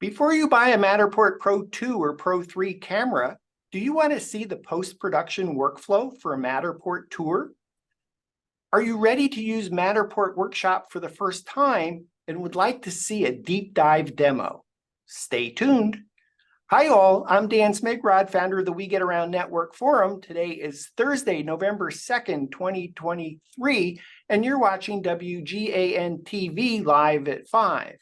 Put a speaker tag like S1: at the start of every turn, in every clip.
S1: Before you buy a Matterport Pro 2 or Pro 3 camera, do you want to see the post-production workflow for a Matterport tour? Are you ready to use Matterport Workshop for the first time and would like to see a deep dive demo? Stay tuned. Hi all, I'm Dan Smigrod, founder of the We Get Around Network Forum. Today is Thursday, November 2nd, 2023, and you're watching WGAN-TV live at 5.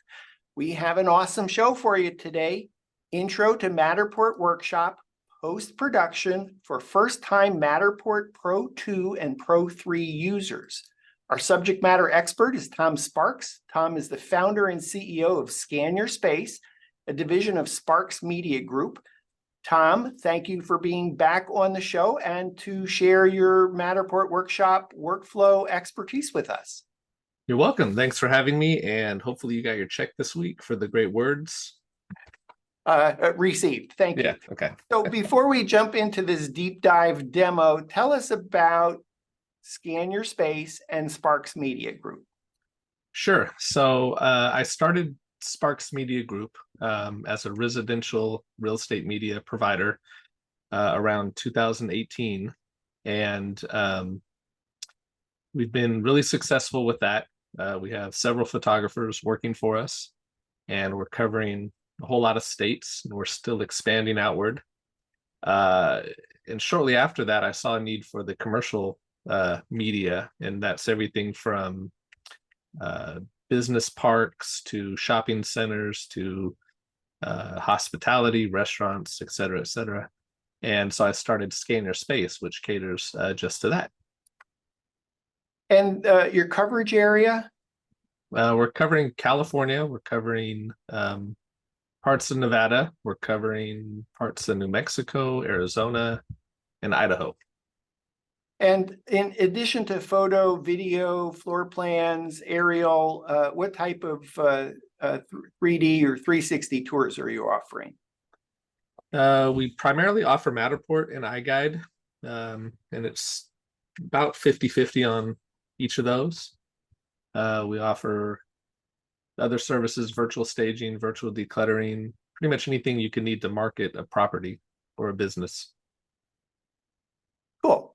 S1: We have an awesome show for you today. Intro to Matterport Workshop, post-production for first-time Matterport Pro 2 and Pro 3 users. Our subject matter expert is Tom Sparks. Tom is the founder and CEO of Scan Your Space, a division of Sparks Media Group. Tom, thank you for being back on the show and to share your Matterport Workshop workflow expertise with us.
S2: You're welcome. Thanks for having me, and hopefully you got your check this week for the great words.
S1: Received. Thank you.
S2: Yeah, okay.
S1: So before we jump into this deep dive demo, tell us about Scan Your Space and Sparks Media Group.
S2: Sure. So I started Sparks Media Group as a residential real estate media provider around 2018, and we've been really successful with that. We have several photographers working for us, and we're covering a whole lot of states, and we're still expanding outward. And shortly after that, I saw a need for the commercial media, and that's everything from business parks to shopping centers to hospitality, restaurants, et cetera, et cetera. And so I started Scan Your Space, which caters just to that.
S1: And your coverage area?
S2: We're covering California, we're covering parts of Nevada, we're covering parts of New Mexico, Arizona, and Idaho.
S1: And in addition to photo, video, floor plans, aerial, what type of 3D or 360 tours are you offering?
S2: We primarily offer Matterport and iGuide, and it's about 50-50 on each of those. We offer other services, virtual staging, virtual decluttering, pretty much anything you can need to market a property or a business.
S1: Cool.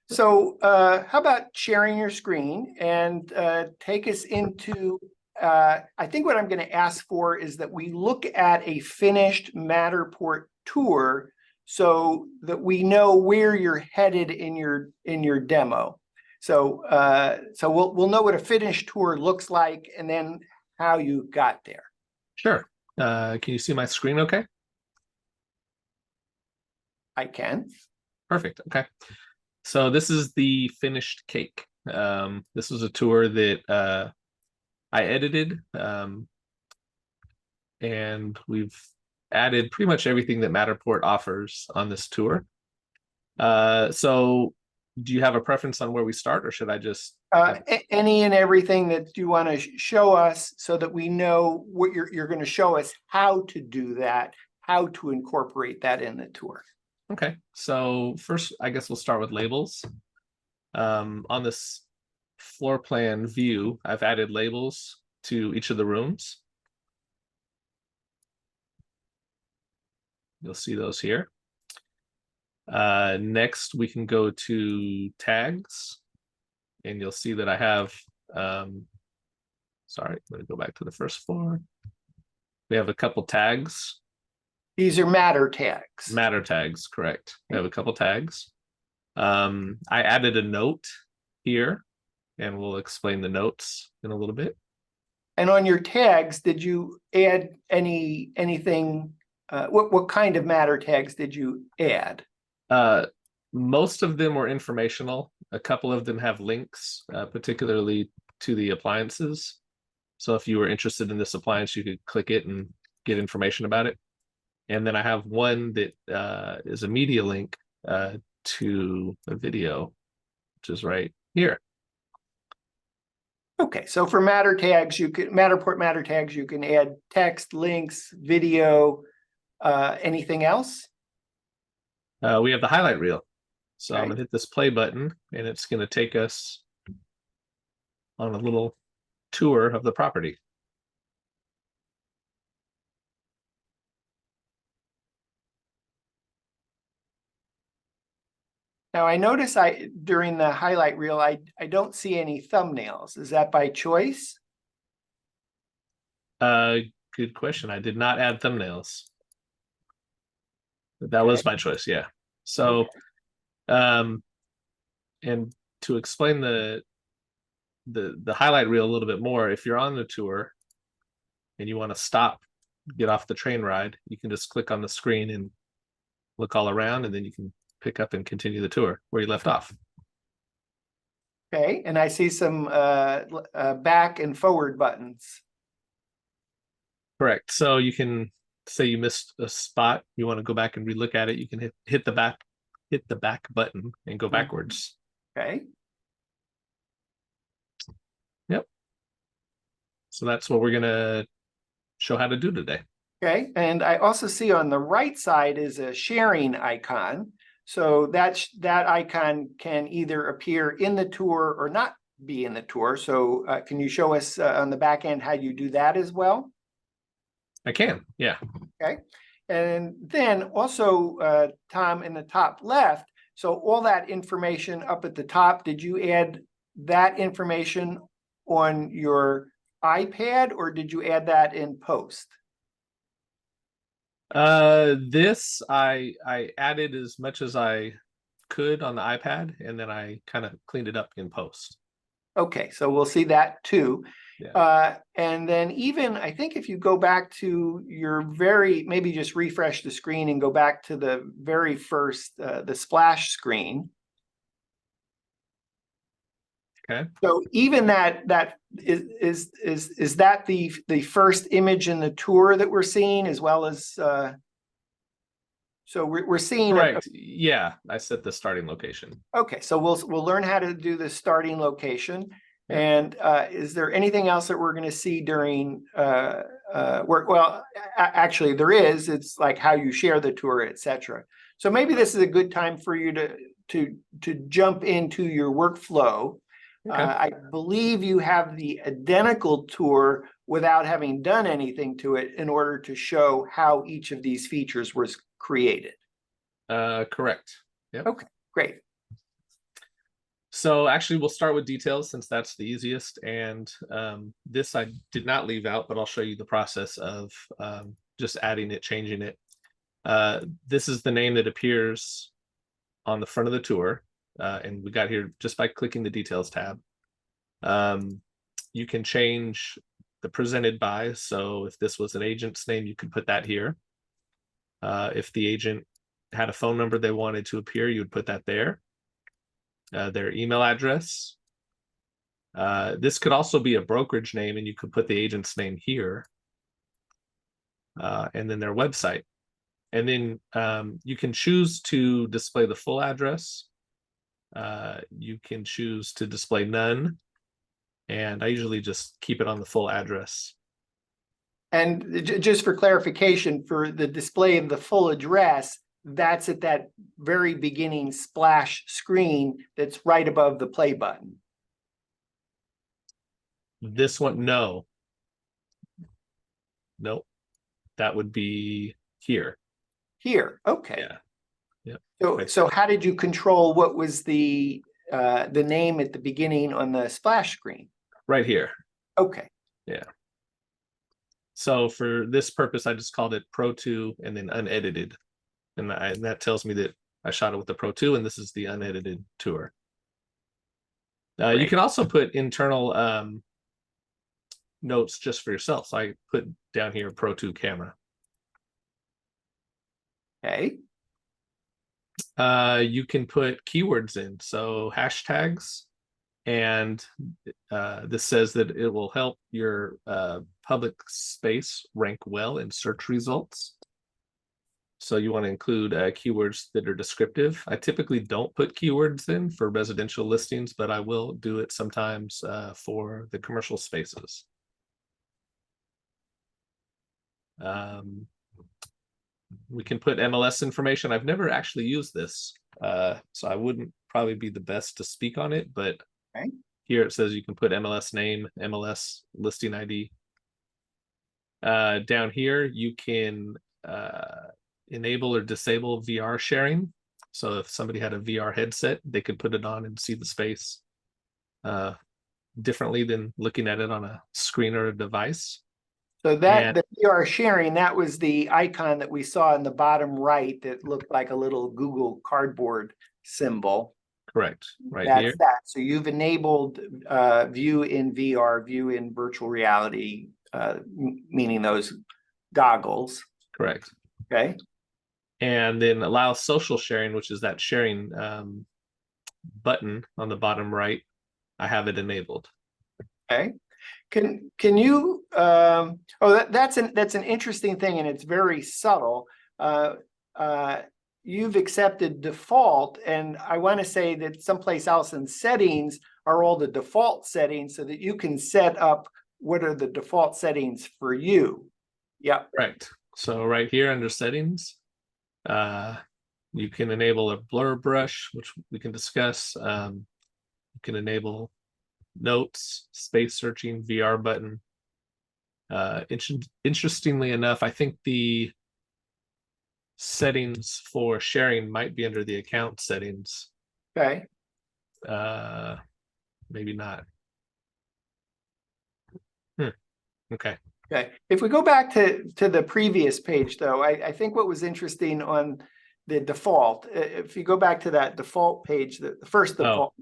S1: So how about sharing your screen and take us into, I think what I'm going to ask for is that we look at a finished Matterport tour so that we know where you're headed in your demo. So we'll know what a finished tour looks like and then how you got there.
S2: Sure. Can you see my screen okay?
S1: I can.
S2: Perfect. Okay. So this is the finished cake. This was a tour that I edited, and we've added pretty much everything that Matterport offers on this tour. So do you have a preference on where we start, or should I just
S1: any and everything that you want to show us so that we know what you're going to show us how to do that, how to incorporate that in the tour?
S2: Okay, so first I guess we'll start with labels. On this floor plan view, I've added labels to each of the rooms. You'll see those here. Next, we can go to tags, and you'll see that I have, sorry, I'm going to go back to the first floor. We have a couple tags.
S1: These are matter tags.
S2: Matter tags, correct. We have a couple tags. I added a note here, and we'll explain the notes in a little bit.
S1: And on your tags, did you add anything? What kind of matter tags did you add?
S2: Most of them were informational. A couple of them have links, particularly to the appliances. So if you were interested in this appliance, you could click it and get information about it. And then I have one that is a media link to a video, which is right here.
S1: Okay, so for matter tags, Matterport matter tags, you can add text, links, video, anything else?
S2: We have the highlight reel. So
S1: Okay.
S2: I'm gonna hit this play button, and it's gonna take us on a little tour of the property.
S1: Now I notice during the highlight reel, I don't see any thumbnails. Is that by choice?
S2: Good question. I did not add thumbnails. That was my choice, yeah. So, and to explain the highlight reel a little bit more, if you're on the tour and you want to stop, get off the train ride, you can just click on the screen and look all around, and then you can pick up and continue the tour where you left off.
S1: Okay, and I see some back and forward buttons.
S2: Correct. So you can say you missed a spot, you want to go back and relook at it, you can hit the back button and go backwards.
S1: Okay.
S2: Yep. So that's what we're gonna show how to do today.
S1: Okay, and I also see on the right side is a sharing icon. So that icon can either appear in the tour or not be in the tour. So can you show us on the back end how you do that as well?
S2: I can, yeah.
S1: Okay, and then also, Tom, in the top left, so all that information up at the top, did you add that information on your iPad or did you add that in post?
S2: This I added as much as I could on the iPad, and then I kind of cleaned it up in post.
S1: Okay, so we'll see that too.
S2: Yeah.
S1: And then even, I think if you go back to your maybe just refresh the screen and go back to the very first, the splash screen.
S2: Okay.
S1: So even that is that the first image in the tour that we're seeing, as well as so we're seeing.
S2: Correct. Yeah, I set the starting location.
S1: Okay, so we'll learn how to do the starting location.
S2: Yeah.
S1: And is there anything else that we're going to see during work? Well, actually, there is. It's like how you share the tour, etc. So maybe this is a good time for you to jump into your workflow.
S2: Okay.
S1: I believe you have the identical tour without having done anything to it in order to show how each of these features was created.
S2: Correct. Yep.
S1: Okay, great.
S2: So actually, we'll start with details since that's the easiest. And this I did not leave out, but I'll show you the process of just adding it, changing it. This is the name that appears on the front of the tour. And we got here just by clicking the details tab. You can change the presented by. So if this was an agent's name, you could put that here. If the agent had a phone number they wanted to appear, you would put that there. Their email address. This could also be a brokerage name, and you could put the agent's name here. And then their website. And then you can choose to display the full address. You can choose to display none, and I usually just keep it on the full address.
S1: And just for clarification, for the display of the full address, that's at that very beginning splash screen that's right above the play button.
S2: This one, no. Nope. That would be here.
S1: Here, okay.
S2: Yeah. Yep.
S1: So how did you control what was the name at the beginning on the splash screen?
S2: Right here.
S1: Okay.
S2: Yeah. So for this purpose, I just called it Pro 2 and then unedited. And that tells me that I shot it with the Pro 2 and this is the unedited tour. You can also put internal notes just for yourself. So I put down here Pro 2 camera.
S1: Okay.
S2: You can put keywords in, so hashtags, and this says that it will help your public space rank well in search results. So you want to include keywords that are descriptive. I typically don't put keywords in for residential listings, but I will do it sometimes for the commercial spaces. We can put MLS information. I've never actually used this, so I wouldn't probably be the best to speak on it, but
S1: okay.
S2: Here it says you can put MLS name, MLS listing ID. Down here, you can enable or disable VR sharing. So if somebody had a VR headset, they could put it on and see the space differently than looking at it on a screen or a device.
S1: So that
S2: And
S1: the VR sharing, that was the icon that we saw in the bottom right that looked like a little Google Cardboard symbol.
S2: correct, right here.
S1: That's that. So you've enabled view in VR, view in virtual reality, meaning those goggles.
S2: Correct.
S1: Okay.
S2: And then allow social sharing, which is that sharing button on the bottom right. I have it enabled.
S1: Okay. Can you that's an interesting thing, and it's very subtle. You've accepted default, and I want to say that someplace else in settings are all the default settings so that you can set up what are the default settings for you. Yeah.
S2: Right. So right here under settings, you can enable a blur brush, which we can discuss. You can enable notes, space searching, VR button. Interestingly enough, I think the settings for sharing might be under the account settings.
S1: Okay.
S2: Maybe not. Okay.
S1: Okay. If we go back to the previous page, though, I think what was interesting on the default, if you go back to that default page, the first default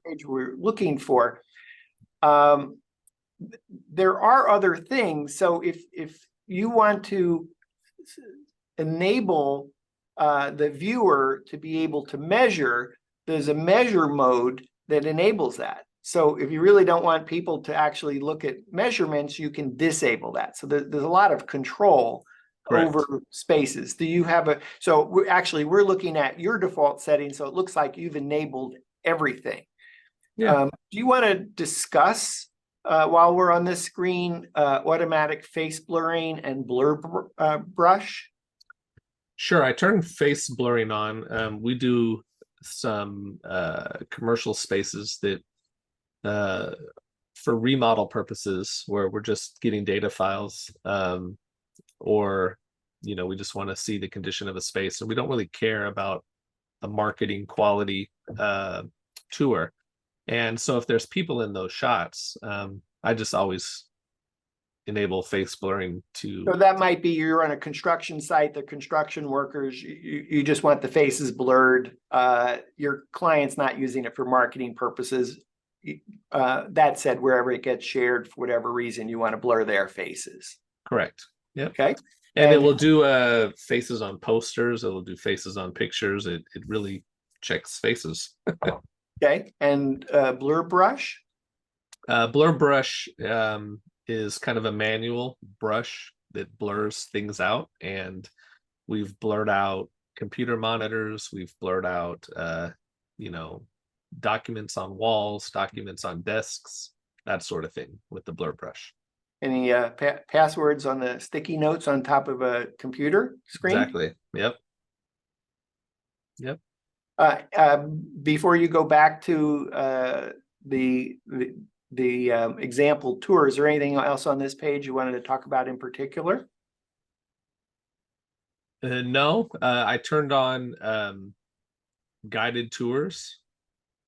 S1: page we're looking for, there are other things. So if you want to enable the viewer to be able to measure, there's a measure mode that enables that. So if you really don't want people to actually look at measurements, you can disable that. So there's a lot of control over spaces. Do you have so we're looking at your default settings. So it looks like you've enabled everything.
S2: Yeah.
S1: Do you want to discuss while we're on this screen, automatic face blurring and blur brush?
S2: Sure. I turned face blurring on. We do some commercial spaces that for remodel purposes where we're just getting data files, or we just want to see the condition of a space, so we don't really care about a marketing quality tour. And so if there's people in those shots, I just always enable face blurring to.
S1: So that might be you're on a construction site, the construction workers, you just want the faces blurred. Your client's not using it for marketing purposes. That said, wherever it gets shared, for whatever reason, you want to blur their faces.
S2: Correct. Yep.
S1: Okay.
S2: And it will do faces on posters. It will do faces on pictures. It really checks faces.
S1: Okay. And blur brush?
S2: Blur brush is kind of a manual brush that blurs things out. And we've blurred out computer monitors. We've blurred out, documents on walls, documents on desks, that sort of thing with the blur brush.
S1: Any passwords on the sticky notes on top of a computer screen?
S2: Exactly. Yep.
S1: Before you go back to the example tour, is there anything else on this page you wanted to talk about in particular?
S2: No, I turned on guided tours.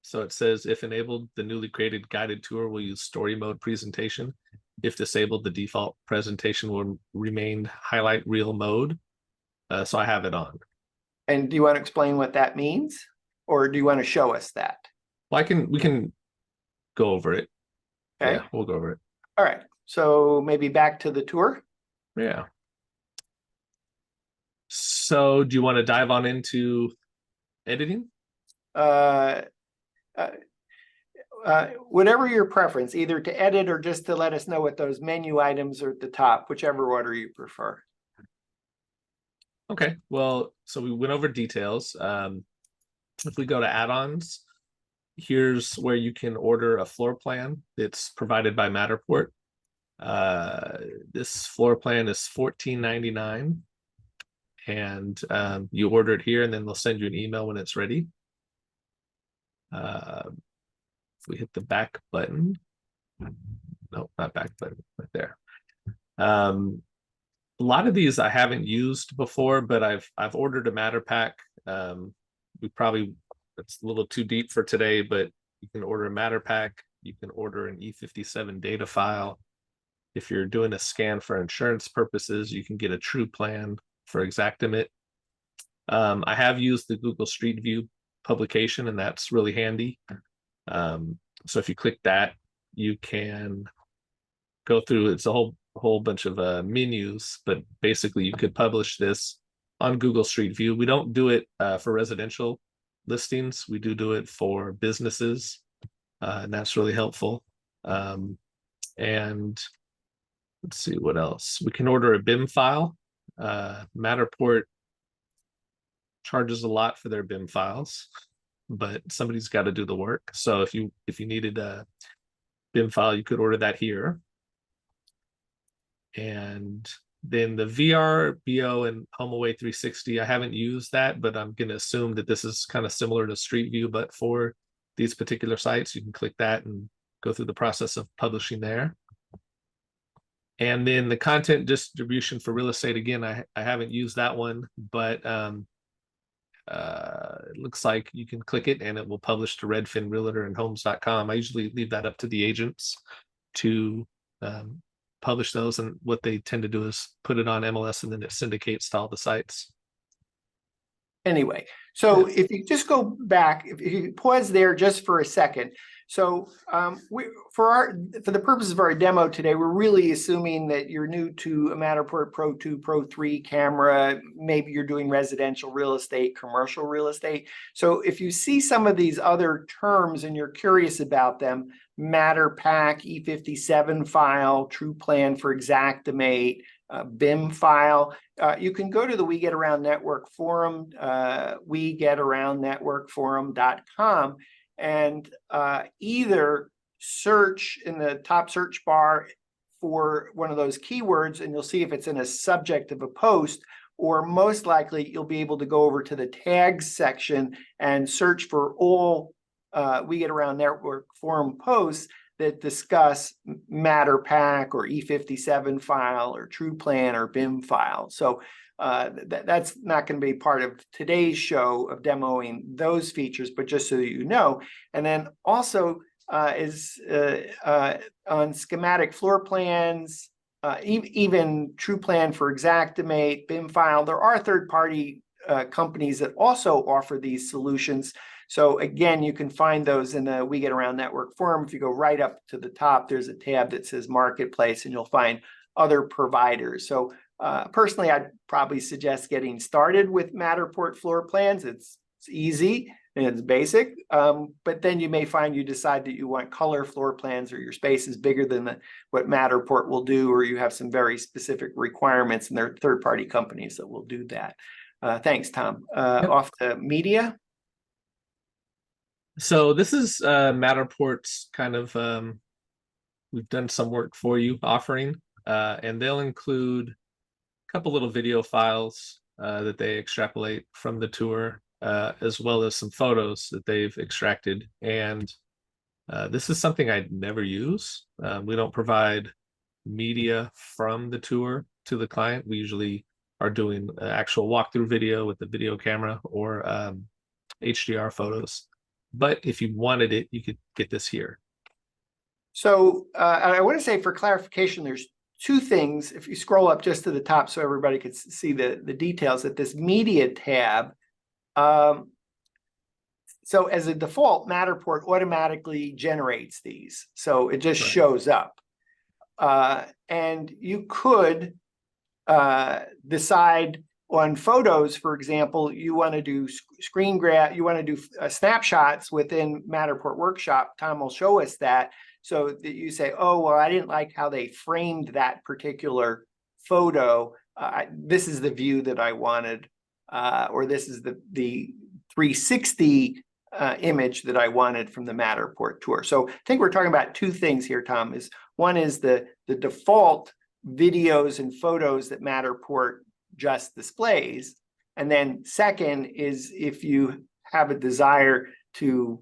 S2: So it says, if enabled, the newly created guided tour will use story mode presentation. If disabled, the default presentation will remain highlight reel mode. So I have it on.
S1: And do you want to explain what that means? Or do you want to show us that?
S2: Well, we can go over it.
S1: Okay.
S2: Yeah, we'll go over it.
S1: All right. So maybe back to the tour.
S2: Yeah. So do you want to dive on into editing?
S1: Whatever your preference, either to edit or just to let us know what those menu items are at the top, whichever order you prefer.
S2: Okay, well, so we went over details. If we go to add-ons, here's where you can order a floor plan that's provided by Matterport. This floor plan is $14.99, and you order it here, and then they'll send you an email when it's ready. If we hit the back button, no, not back button, right there. A lot of these I haven't used before, but I've ordered a matter pack it's a little too deep for today, but you can order a matter pack, you can order an E57 data file. If you're doing a scan for insurance purposes, you can get a true plan for Xactimate. I have used the Google Street View publication, and that's really handy. So if you click that, you can go through, it's a whole bunch of menus, but basically you could publish this on Google Street View. We don't do it for residential listings. We do it for businesses, and that's really helpful. And let's see what else. We can order a BIM file. Matterport charges a lot for their BIM files, but somebody's got to do the work. So if you needed a BIM file, you could order that here. And then the VR, BO, and HomeAway 360, I haven't used that, but I'm going to assume that this is kind of similar to Street View, but for these particular sites, you can click that and go through the process of publishing there. And then the content distribution for real estate, again, I haven't used that one, but it looks like you can click it and it will publish to Redfin, Realtor, and Homes.com. I usually leave that up to the agents to publish those, and what they tend to do is put it on MLS and then it syndicates to all the sites.
S1: Anyway, so if you just go back, if you pause there just for a second. So for the purposes of our demo today, we're really assuming that you're new to a Matterport Pro 2, Pro 3 camera. Maybe you're doing residential real estate, commercial real estate. So if you see some of these other terms and you're curious about them, Matter Pack, E57 file, True Plan for Xactimate, BIM file, you can go to the We Get Around Network forum, wegetaroundnetworkforum.com, and either search in the top search bar for one of those keywords, and you'll see if it's in a subject of a post, or most likely you'll be able to go over to the tags section and search for all We Get Around Network forum posts that discuss Matter Pack or E57 file or True Plan or BIM file. So that's not going to be part of today's show of demoing those features, but just so you know. And then also is on schematic floor plans, even True Plan for Xactimate, BIM file. There are third-party companies that also offer these solutions. So again, you can find those in the We Get Around Network forum. If you go right up to the top, there's a tab that says Marketplace, and you'll find other providers. So personally, I'd probably suggest getting started with Matterport floor plans. It's easy and it's basic, but then you may find you decide that you want color floor plans, or your space is bigger than what Matterport will do, or you have some very specific requirements, and there are third-party companies that will do that. Thanks, Tom.
S2: Yep.
S1: Off to media.
S2: So this is Matterport's kind of, we've done some work for you offering, and they'll include a couple little video files that they extrapolate from the tour, as well as some photos that they've extracted. And this is something I'd never use. We don't provide media from the tour to the client. We usually are doing actual walkthrough video with the video camera or HDR photos. But if you wanted it, you could get this here.
S1: So I want to say, for clarification, there's two things. If you scroll up just to the top so everybody could see the details at this media tab. So as a default, Matterport automatically generates these. So it just shows up. And you could decide on photos, for example, you want to do screen grab, you want to do snapshots within Matterport Workshop. Tom will show us that, so that you say, oh, well, I didn't like how they framed that particular photo. This is the view that I wanted, or this is the 360 image that I wanted from the Matterport tour. So I think we're talking about two things here, Tom. One is the default videos and photos that Matterport just displays, and then second is if you have a desire to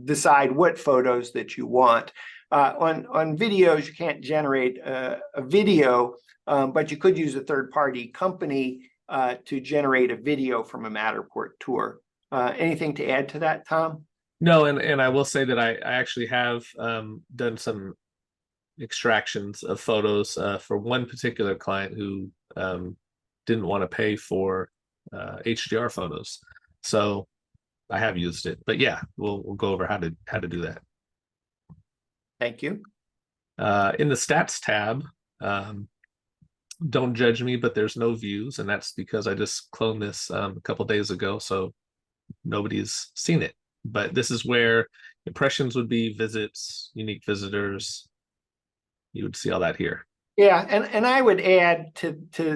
S1: decide what photos that you want. On videos, you can't generate a video, but you could use a third-party company to generate a video from a Matterport tour. Anything to add to that, Tom?
S2: No, and I will say that I actually have done some extractions of photos for one particular client who didn't want to pay for HDR photos. So I have used it, but yeah, we'll go over how to do that.
S1: Thank you.
S2: In the stats tab, don't judge me, but there's no views, and that's because I just cloned this a couple days ago, so nobody's seen it. But this is where impressions would be, visits, unique visitors. You would see all that here.
S1: Yeah, and I would add to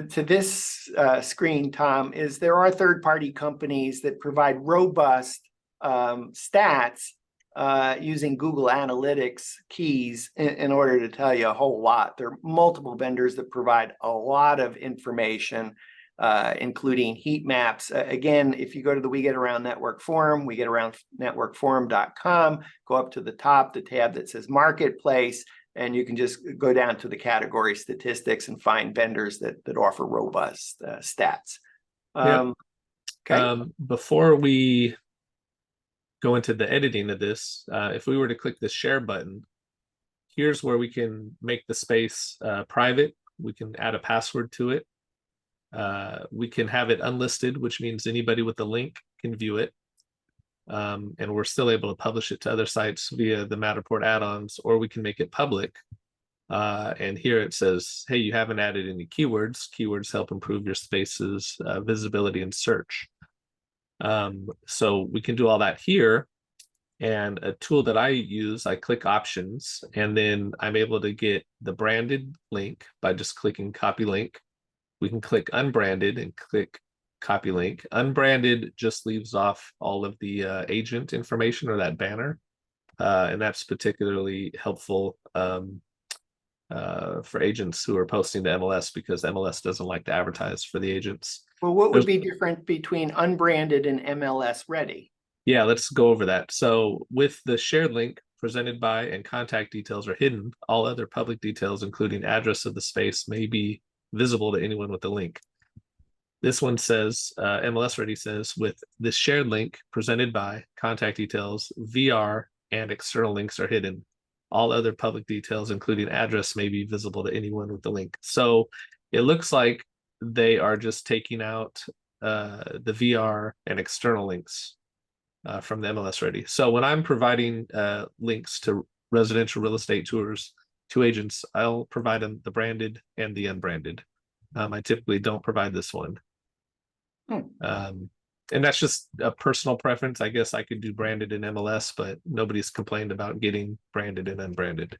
S1: this screen, Tom, is there are third-party companies that provide robust stats using Google Analytics keys in order to tell you a whole lot. There are multiple vendors that provide a lot of information, including heat maps. Again, if you go to the We Get Around Network Forum, WeGetAroundNetworkForum.com, go up to the top, the tab that says Marketplace, and you can just go down to the category statistics and find vendors that offer robust stats.
S2: Yep.
S1: Okay.
S2: Before we go into the editing of this, if we were to click the share button, here's where we can make the space private. We can add a password to it. We can have it unlisted, which means anybody with the link can view it. And we're still able to publish it to other sites via the Matterport add-ons, or we can make it public. And here it says, hey, you haven't added any keywords. Keywords help improve your space's visibility and search. So we can do all that here. And a tool that I use, I click options, and then I'm able to get the branded link by just clicking copy link. We can click unbranded and click copy link. Unbranded just leaves off all of the agent information or that banner. And that's particularly helpful for agents who are posting to MLS, because MLS doesn't like to advertise for the agents.
S1: Well, what would be different between unbranded and MLS ready?
S2: Yeah, let's go over that. So with the shared link presented by and contact details are hidden, all other public details, including address of the space, may be visible to anyone with the link. This one says, MLS Ready says, with this shared link presented by contact details, VR and external links are hidden. All other public details, including address, may be visible to anyone with the link. So it looks like they are just taking out the VR and external links from the MLS Ready. So when I'm providing links to residential real estate tours to agents, I'll provide them the branded and the unbranded. I typically don't provide this one. And that's just a personal preference. I guess I could do branded in MLS, but nobody's complained about getting branded and unbranded.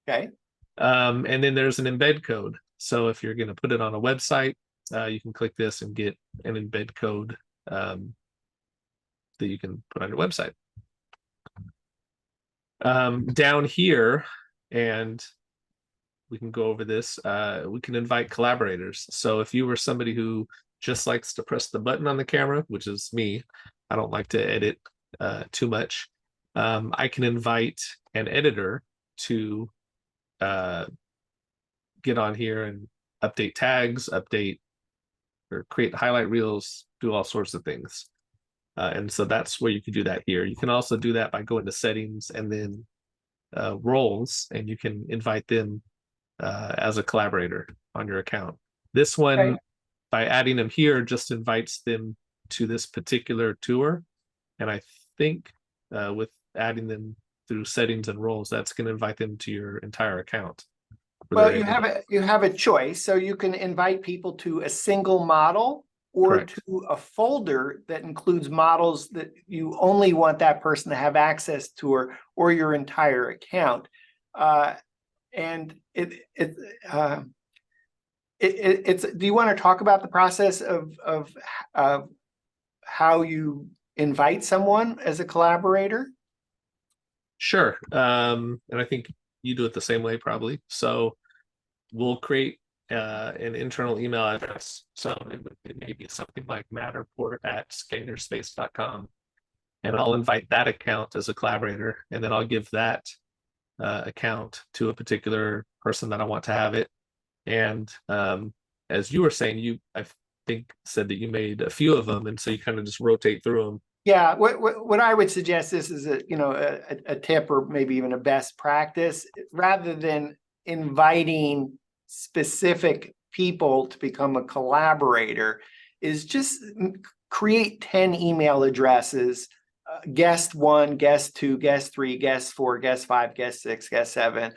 S1: Okay.
S2: And then there's an embed code. So if you're going to put it on a website, you can click this and get an embed code that you can put on your website. Down here, and we can go over this, we can invite collaborators. So if you were somebody who just likes to press the button on the camera, which is me, I don't like to edit too much, I can invite an editor to get on here and update tags, update or create highlight reels, do all sorts of things. And so that's where you can do that here. You can also do that by going to settings and then roles, and you can invite them as a collaborator on your account. This one, okay, by adding them here, just invites them to this particular tour. And I think with adding them through settings and roles, that's going to invite them to your entire account.
S1: Well, you have a choice. So you can invite people to a single model or correct, to a folder that includes models that you only want that person to have access to, or your entire account. And it's, do you want to talk about the process of how you invite someone as a collaborator?
S2: Sure. And I think you do it the same way probably. So we'll create an internal email address. So it may be something like matterport@scannerspace.com. And I'll invite that account as a collaborator, and then I'll give that account to a particular person that I want to have it. And as you were saying, I think said that you made a few of them, and so you kind of just rotate through them.
S1: Yeah, what I would suggest, this is a tip or maybe even a best practice, rather than inviting specific people to become a collaborator, is just create 10 email addresses, guest 1, guest 2, guest 3, guest 4, guest 5, guest 6, guest 7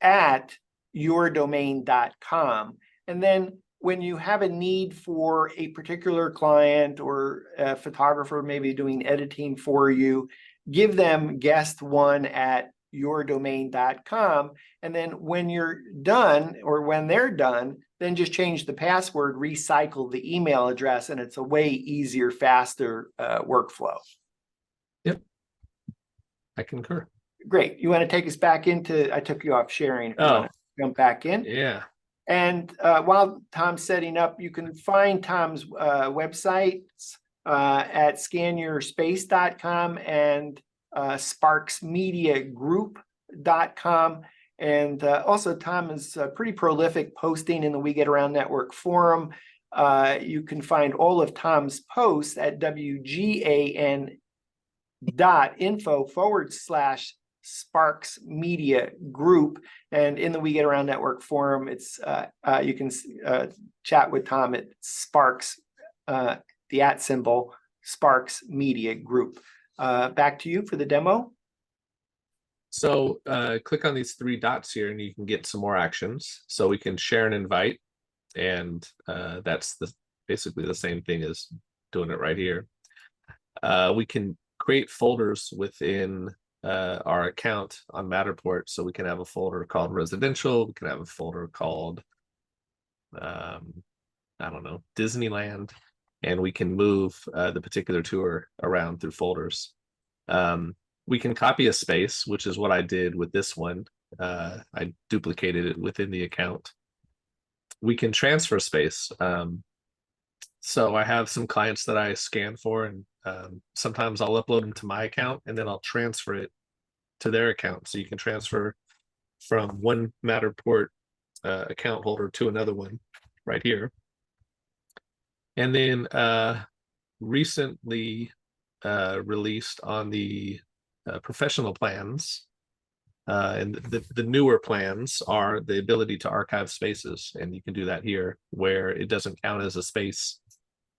S1: at yourdomain.com. And then when you have a need for a particular client or a photographer maybe doing editing for you, give them guest 1 at yourdomain.com. And then when you're done, or when they're done, then just change the password, recycle the email address, and it's a way easier, faster workflow.
S2: Yep, I concur.
S1: Great. You want to take us back into, I took you off sharing. If you want to jump back in.
S2: Yeah.
S1: And while Tom's setting up, you can find Tom's websites at scanyourspace.com and sparksmediagroup.com. And also, Tom is pretty prolific posting in the We Get Around Network forum. You can find all of Tom's posts at WGAN.info/Sparks Media Group. And in the We Get Around Network forum, it's you can chat with Tom at Sparks, the @ Sparks Media Group. Back to you for the demo.
S2: So click on these 3 dots here and you can get some more actions. So we can share and invite, and that's basically the same thing as doing it right here. We can create folders within our account on Matterport. So we can have a folder called residential. We can have a folder called, I don't know, Disneyland, and we can move the particular tour around through folders. We can copy a space, which is what I did with this one. I duplicated it within the account. We can transfer space. So I have some clients that I scan for, and sometimes I'll upload them to my account and then I'll transfer it to their account. So you can transfer from one Matterport account holder to another one right here. And then recently released on the professional plans, and the newer plans are the ability to archive spaces, and you can do that here where it doesn't count as a space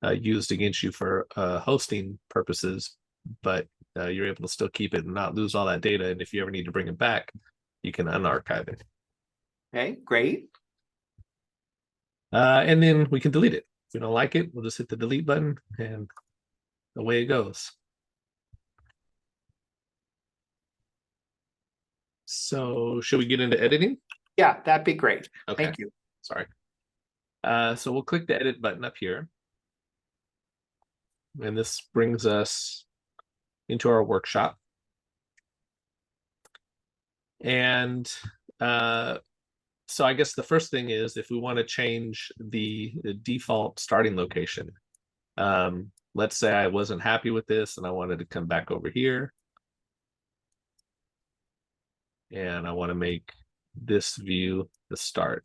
S2: used against you for hosting purposes, but you're able to still keep it and not lose all that data. And if you ever need to bring it back, you can unarchive it.
S1: Okay, great.
S2: And then we can delete it. If we don't like it, we'll just hit the delete button and away it goes. So should we get into editing?
S1: Yeah, that'd be great.
S2: Okay.
S1: Thank you.
S2: Sorry. So we'll click the edit button up here. And this brings us into our workshop. And so I guess the first thing is, if we want to change the default starting location, let's say I wasn't happy with this and I wanted to come back over here. And I want to make this view the start.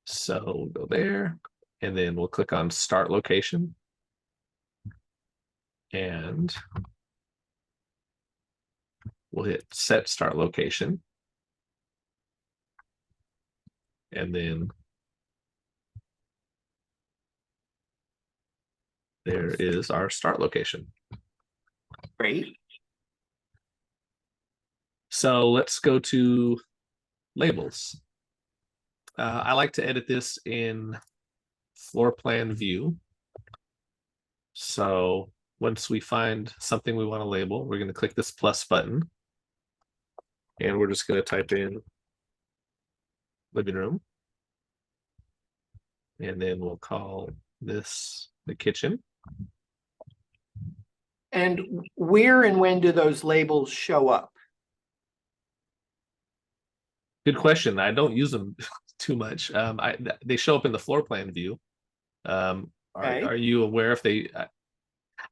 S2: So we'll go there, and then we'll click on Start Location. And we'll hit Set Start Location. And then there is our start location.
S1: Great.
S2: So let's go to labels. I like to edit this in floor plan view. So once we find something we want to label, we're going to click this plus button. And we're just going to type in living room. And then we'll call this the kitchen.
S1: And where and when do those labels show up?
S2: Good question. I don't use them too much. They show up in the floor plan view. Are you aware if they,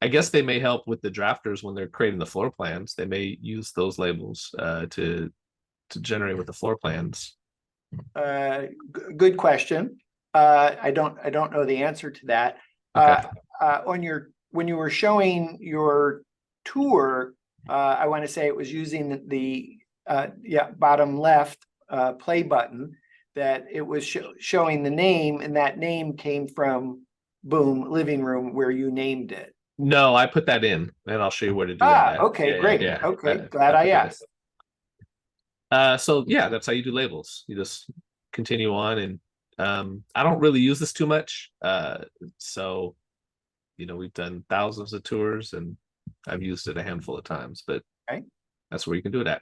S2: I guess they may help with the drafters when they're creating the floor plans. They may use those labels to generate with the floor plans.
S1: Good question. I don't know the answer to that.
S2: Okay.
S1: When you were showing your tour, I want to say it was using the bottom left play button, that it was showing the name, and that name came from Boom Living Room where you named it.
S2: No, I put that in, and I'll show you where to do that at.
S1: Okay, great.
S2: Yeah.
S1: Okay, glad I
S2: put that in.
S1: asked.
S2: So yeah, that's how you do labels. You just continue on, and I don't really use this too much. So we've done thousands of tours, and I've used it a handful of times, but
S1: Okay.
S2: that's where you can do it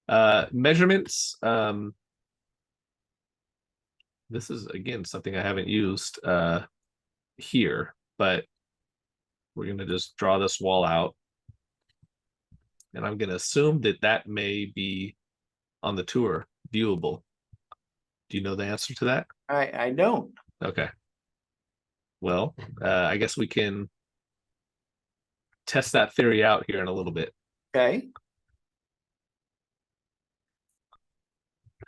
S2: at. Measurements. This is again something I haven't used here, but we're going to just draw this wall out, and I'm going to assume that that may be on the tour viewable. Do you know the answer to that?
S1: I don't.
S2: Okay. Well, I guess we can test that theory out here in a little bit.
S1: Okay.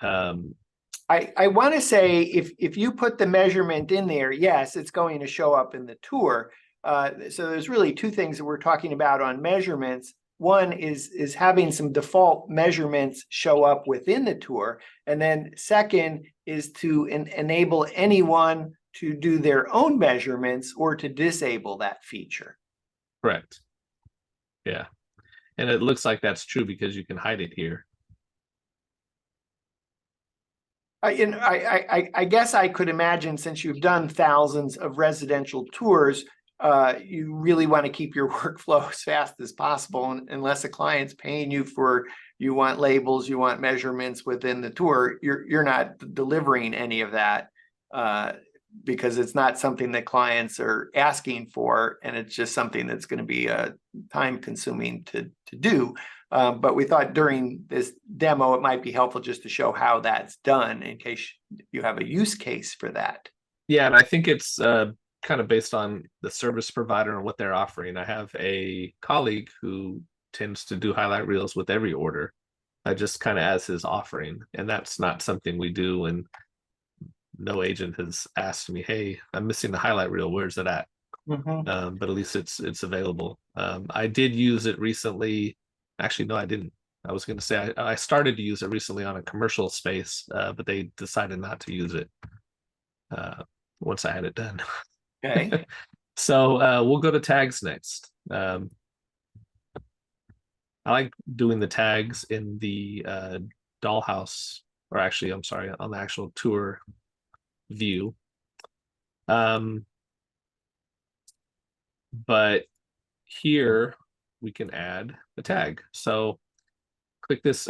S1: I want to say if you put the measurement in there, yes, it's going to show up in the tour. So there's really two things that we're talking about on measurements. One is having some default measurements show up within the tour. And then second is to enable anyone to do their own measurements or to disable that feature.
S2: Correct. Yeah. And it looks like that's true because you can hide it here.
S1: I guess I could imagine, since you've done thousands of residential tours, you really want to keep your workflow as fast as possible. And unless a client's paying you for, you want labels, you want measurements within the tour, you're not delivering any of that because it's not something that clients are asking for, and it's just something that's going to be time consuming to do. But we thought during this demo, it might be helpful just to show how that's done in case you have a use case for that.
S2: Yeah, and I think it's kind of based on the service provider and what they're offering. I have a colleague who tends to do highlight reels with every order, just kind of as his offering. And that's not something we do. And no agent has asked me, hey, I'm missing the highlight reel. Where's it at?
S1: Mm-hmm.
S2: But at least it's available. I did use it recently. Actually, no, I didn't. I was going to say I started to use it recently on a commercial space, but they decided not to use it once I had it done.
S1: Okay.
S2: So we'll go to tags next. I like doing the tags in the dollhouse, or actually, I'm sorry, on the actual tour view. But here we can add a tag. So click this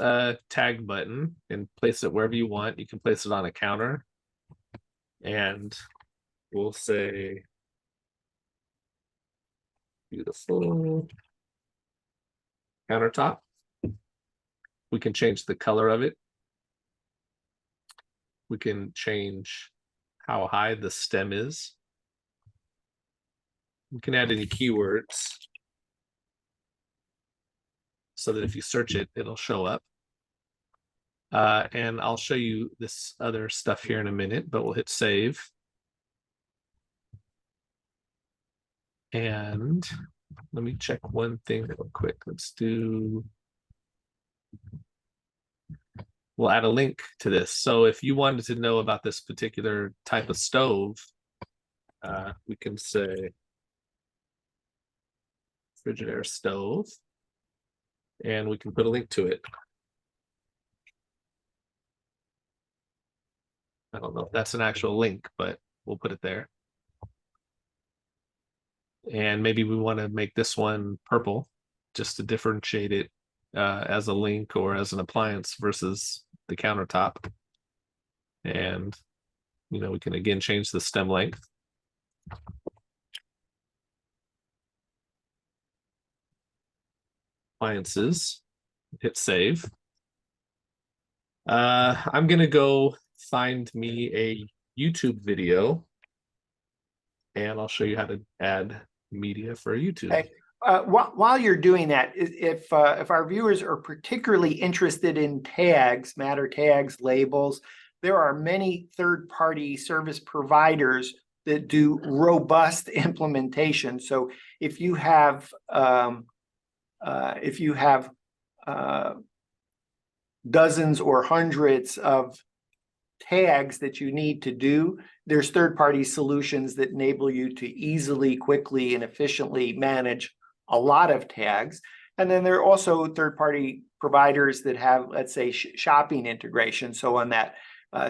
S2: tag button and place it wherever you want. You can place it on a counter, and we'll say beautiful countertop. We can change the color of it. We can change how high the stem is. We can add any keywords so that if you search it, it'll show up. And I'll show you this other stuff here in a minute, but we'll hit save. And let me check one thing real quick. We'll add a link to this. So if you wanted to know about this particular type of stove, we can say Frigidaire stove, and we can put a link to it. I don't know if that's an actual link, but we'll put it there. And maybe we want to make this one purple just to differentiate it as a link or as an appliance versus the countertop. And, we can again change the stem length. Appliances, hit save. I'm going to go find me a YouTube video, and I'll show you how to add media for YouTube.
S1: Okay. While you're doing that, if our viewers are particularly interested in tags, matter tags, labels, there are many third-party service providers that do robust implementation. So if you have dozens or hundreds of tags that you need to do, there's third-party solutions that enable you to easily, quickly, and efficiently manage a lot of tags. And then there are also third-party providers that have, let's say, shopping integration. So on that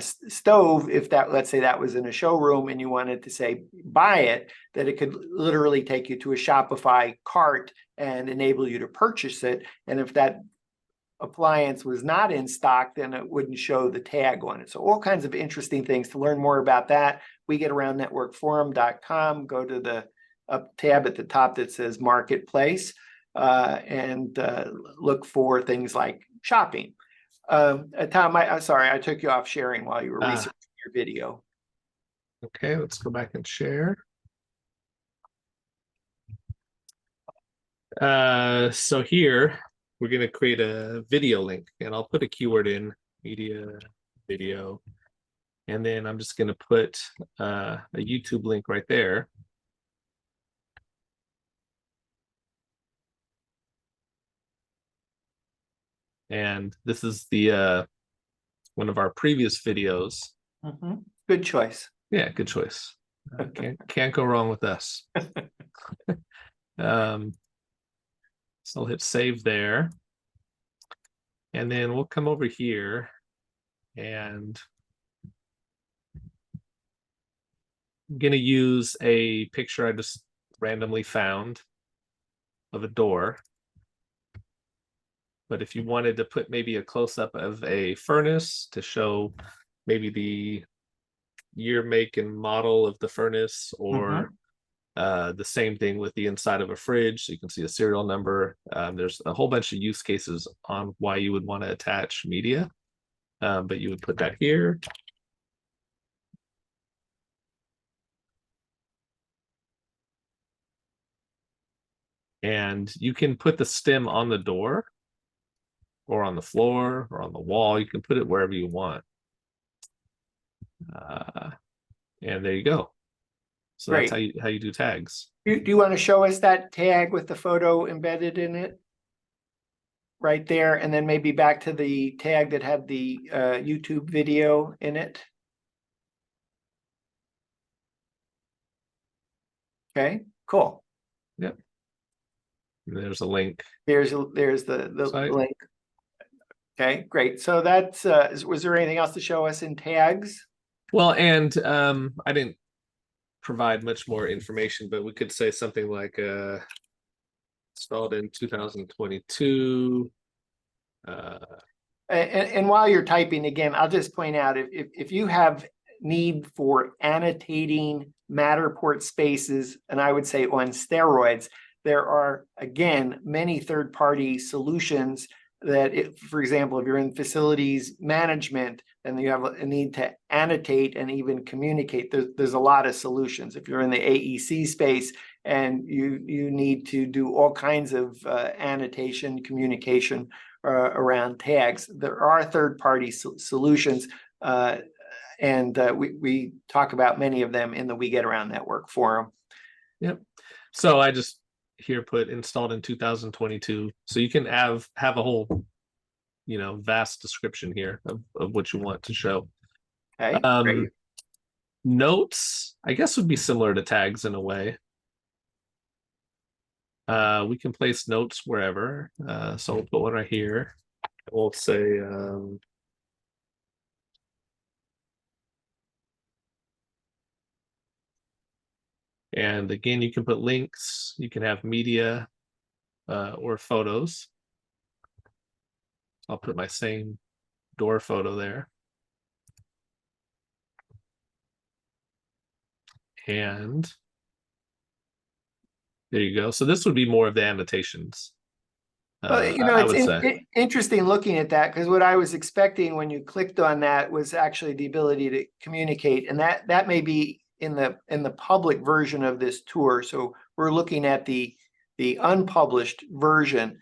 S1: stove, if that, let's say that was in a showroom and you wanted to say buy it, that it could literally take you to a Shopify cart and enable you to purchase it. And if that appliance was not in stock, then it wouldn't show the tag on it. So all kinds of interesting things. To learn more about that, WeGetAroundNetworkForum.com. Go to the tab at the top that says Marketplace and look for things like shopping. Tom, sorry, I took you off sharing while you were researching your video.
S2: Okay, let's go back and share. So here we're going to create a video link, and I'll put a keyword in, media, video, and then I'm just going to put a YouTube link right there. And this is the one of our previous videos.
S1: Mm-hmm. Good choice.
S2: Yeah, good choice. Can't go wrong with us. So I'll hit save there. And then we'll come over here and I'm going to use a picture I just randomly found of a door. But if you wanted to put maybe a close-up of a furnace to show maybe the year, make, and model of the furnace, or the same thing with the inside of a fridge, so you can see a serial number. There's a whole bunch of use cases on why you would want to attach media, but you would put that here. And you can put the stem on the door or on the floor or on the wall. You can put it wherever you want. And there you go. So
S1: Great.
S2: That's how you do tags.
S1: Do you want to show us that tag with the photo embedded in it? Right there, and then maybe back to the tag that had the YouTube video in it. Okay, cool.
S2: Yep. And there's a link.
S1: There's the link. Okay, great. So that's was there anything else to show us in tags?
S2: Well, and I didn't provide much more information, but we could say something like installed in 2022.
S1: And while you're typing again, I'll just point out if you have need for annotating Matterport spaces, and I would say on steroids, there are again many third-party solutions that, for example, if you're in facilities management and you have a need to annotate and even communicate, there's a lot of solutions. If you're in the AEC space and you need to do all kinds of annotation, communication around tags, there are third-party solutions, and we talk about many of them in the We Get Around Network forum.
S2: Yep. So I just here put installed in 2022, so you can have a whole vast description here of what you want to show.
S1: Okay, great.
S2: Notes, I guess, would be similar to tags in a way. We can place notes wherever, so we'll put one right here. We'll say and again, you can put links, you can have media or photos. I'll put my same door photo there. And there you go. So this would be more of the annotations.
S1: Well, it's interesting looking at that, because what I was expecting when you clicked on that was actually the ability to communicate, and that may be in the public version of this tour. So we're looking at the unpublished version.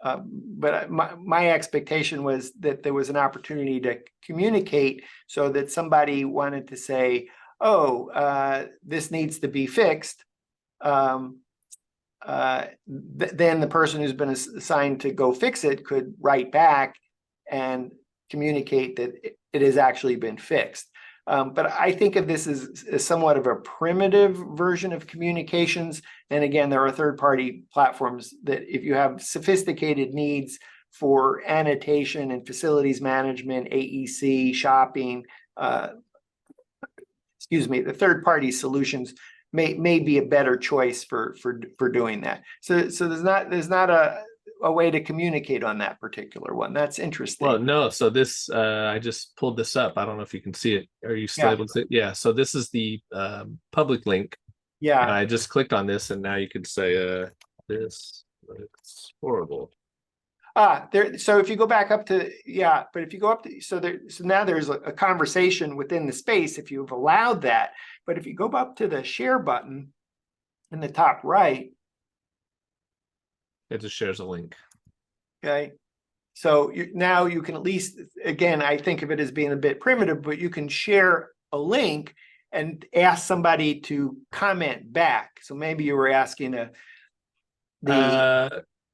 S1: But my expectation was that there was an opportunity to communicate so that somebody wanted to say, oh, this needs to be fixed. Then the person who's been assigned to go fix it could write back and communicate that it has actually been fixed. But I think of this as somewhat of a primitive version of communications. And again, there are third-party platforms that if you have sophisticated needs for annotation and facilities management, AEC, shopping, the third-party solutions may be a better choice for doing that. So there's not a way to communicate on that particular one. That's interesting.
S2: Well, no. So this, I just pulled this up. I don't know if you can see it. Are you still able to see it? Yeah. So this is the public link.
S1: Yeah.
S2: And I just clicked on this, and now you can say this. It's horrible.
S1: So if you go back up to, but if you go up to, so now there's a conversation within the space if you've allowed that. But if you go up to the share button in the top right,
S2: it just shares a link.
S1: Okay. So now you can at least, again, I think of it as being a bit primitive, but you can share a link and ask somebody to comment back. So maybe you were asking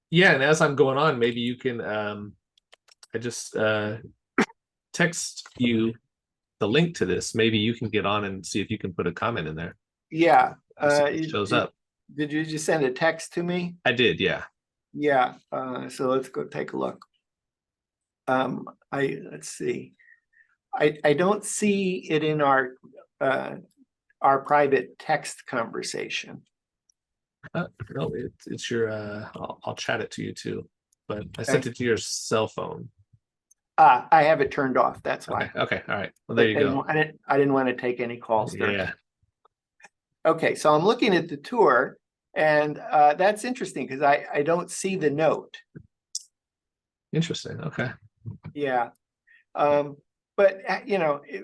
S2: yeah, and as I'm going on, maybe you can I just text you the link to this. Maybe you can get on and see if you can put a comment in there.
S1: Yeah.
S2: It shows up.
S1: Did you just send a text to me?
S2: I did, yeah.
S1: Yeah. So let's go take a look. Let's see. I don't see it in our private text conversation.
S2: No, it's your I'll chat it to you too, but I sent it to your cell phone.
S1: I have it turned off. That's why.
S2: Okay. All right. Well, there you go.
S1: I didn't want to take any calls during.
S2: Yeah.
S1: Okay, so I'm looking at the tour, and that's interesting because I don't see the note.
S2: Interesting. Okay.
S1: Yeah. But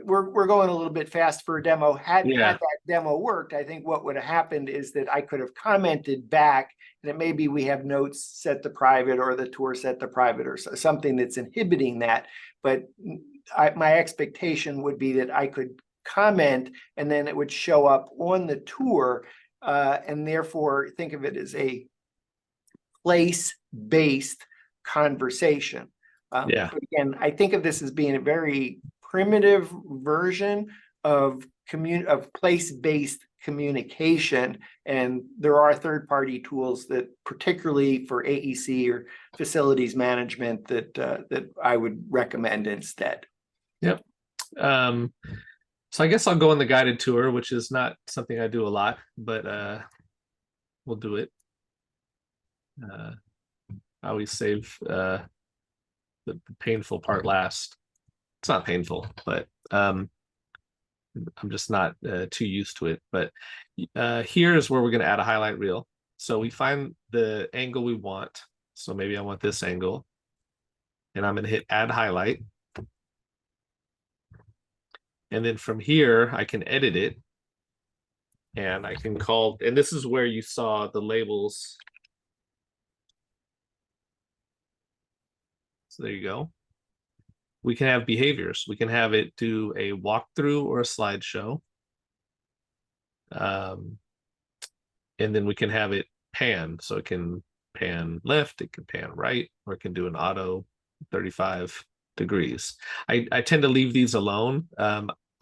S1: we're going a little bit fast for a demo. Had that demo worked, I think what would have happened is that I could have commented back that maybe we have notes set to private or the tour set to private or something that's inhibiting that. But my expectation would be that I could comment and then it would show up on the tour, and therefore think of it as a place-based conversation. But again, I think of this as being a very primitive version of place-based communication, and there are third-party tools that, particularly for AEC or facilities management, that I would recommend instead.
S2: Yep. So I guess I'll go on the guided tour, which is not something I do a lot, but we'll do it. I always save the painful part last. It's not painful, but I'm just not too used to it. But here's where we're going to add a highlight reel. So we find the angle we want. So maybe I want this angle, and I'm going to hit add highlight. And then from here, I can edit it, and I can call, and this is where you saw the labels. So there you go. We can have behaviors. We can have it do a walkthrough or a slideshow. And then we can have it pan. So it can pan left, it can pan right, or it can do an auto 35 degrees. I tend to leave these alone.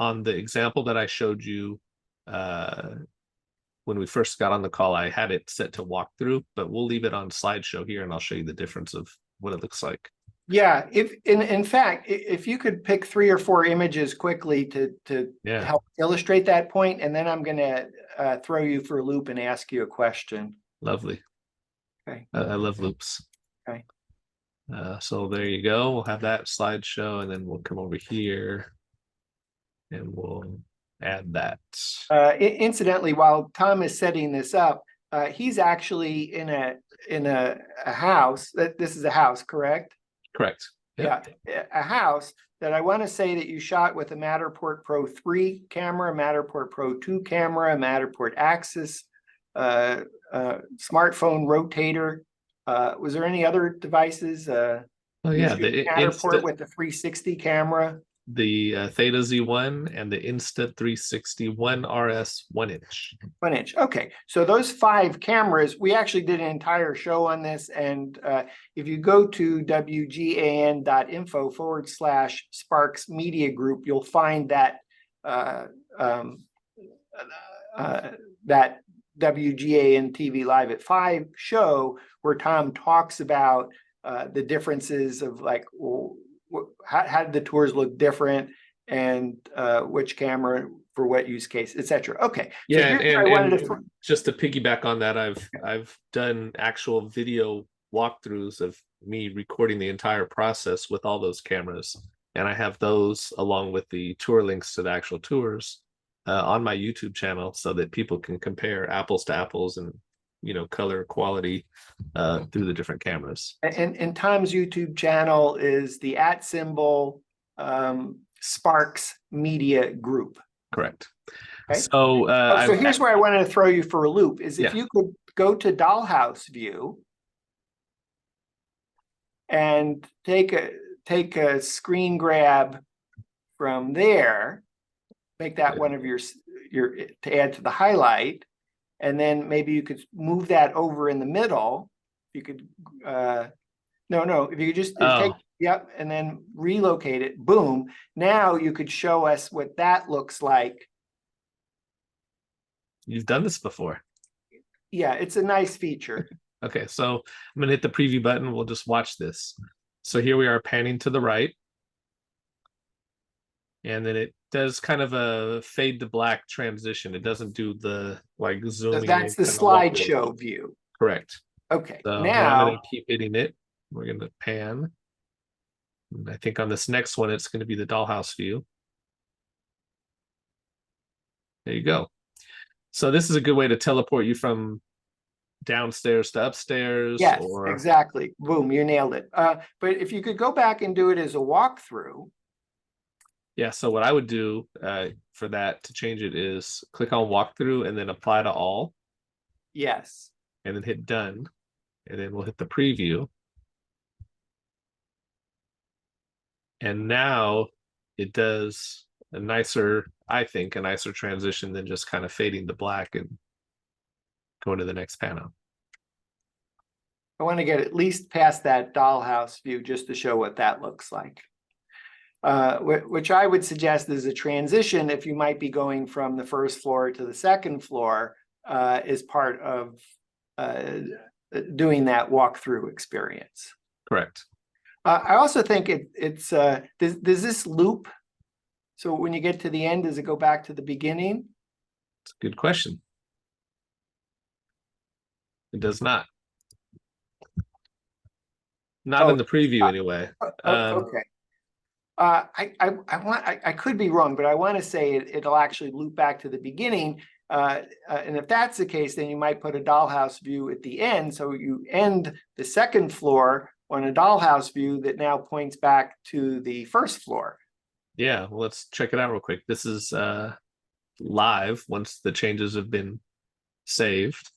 S2: On the example that I showed you when we first got on the call, I had it set to walkthrough, but we'll leave it on slideshow here, and I'll show you the difference of what it looks like.
S1: Yeah, if in fact, if you could pick 3 or 4 images quickly to help illustrate that point, and then I'm going to throw you for a loop and ask you a question.
S2: Lovely.
S1: Okay.
S2: I love loops.
S1: Okay.
S2: So there you go. We'll have that slideshow, and then we'll come over here and we'll add that.
S1: Incidentally, while Tom is setting this up, he's actually in a house. This is a house, correct?
S2: Correct. Yep.
S1: Yeah, a house that I want to say that you shot with a Matterport Pro 3 camera, Matterport Pro 2 camera, Matterport Axis, smartphone rotator, Was there any other devices?
S2: Oh
S1: You're
S2: yeah,
S1: shooting
S2: the
S1: Matterport with the 360 camera.
S2: Theta Z1 and the Insta360 RS 1-inch.
S1: 1-inch. Okay, so those 5 cameras, we actually did an entire show on this, and if you go to wgan.info/Sparks Media Group, you'll find that that WGAN-TV Live at 5 show where Tom talks about the differences of like, well, how did the tours look different, and which camera for what use case, etc. Okay.
S2: Yeah,
S1: so here's where I wanted to
S2: just to piggyback on that, I've done actual video walkthroughs of me recording the entire process with all those cameras, and I have those along with the tour links to the actual tours on my YouTube channel, so that people can compare apples to apples and color quality through the different cameras.
S1: And Tom's YouTube channel is the @Sparks Media Group.
S2: Correct.
S1: Okay.
S2: So
S1: so here's where I wanted to throw you for a loop is if you could go to Dollhouse View and take a screen grab from there, make that one of your to add to the highlight, and then maybe you could move that over in the middle. You could no, if you could just take, yep, and then relocate it, boom. Now you could show us what that looks like.
S2: You've done this before.
S1: Yeah, it's a nice feature.
S2: Okay, so I'm gonna hit the preview button. We'll just watch this. So here we are panning to the right. And then it does kind of a fade to black transition. It doesn't do the like zooming.
S1: So that's the slideshow view.
S2: Correct.
S1: Okay,
S2: so
S1: now
S2: I'm going to keep hitting it. We're going to pan. And I think on this next one, it's going to be the Dollhouse view. There you go. So this is a good way to teleport you from downstairs to upstairs.
S1: Yes, exactly. Boom, you nailed it. But if you could go back and do it as a walkthrough.
S2: Yeah, so what I would do for that to change it is click on walkthrough and then apply to all.
S1: Yes.
S2: And then hit done. And then we'll hit the preview. And now it does a nicer, I think, a nicer transition than just kind of fading to black and going to the next panel.
S1: I want to get at least past that Dollhouse view just to show what that looks like. Which I would suggest is a transition if you might be going from the first floor to the second floor is part of doing that walkthrough experience.
S2: Correct.
S1: I also think it's does this loop? So when you get to the end, does it go back to the beginning?
S2: It's a good question. It does not. Not in the preview anyway.
S1: Okay. I could be wrong, but I want to say it'll actually loop back to the beginning. And if that's the case, then you might put a Dollhouse view at the end. So you end the second floor on a Dollhouse view that now points back to the first floor.
S2: Yeah, well, let's check it out real quick. This is live once the changes have been saved.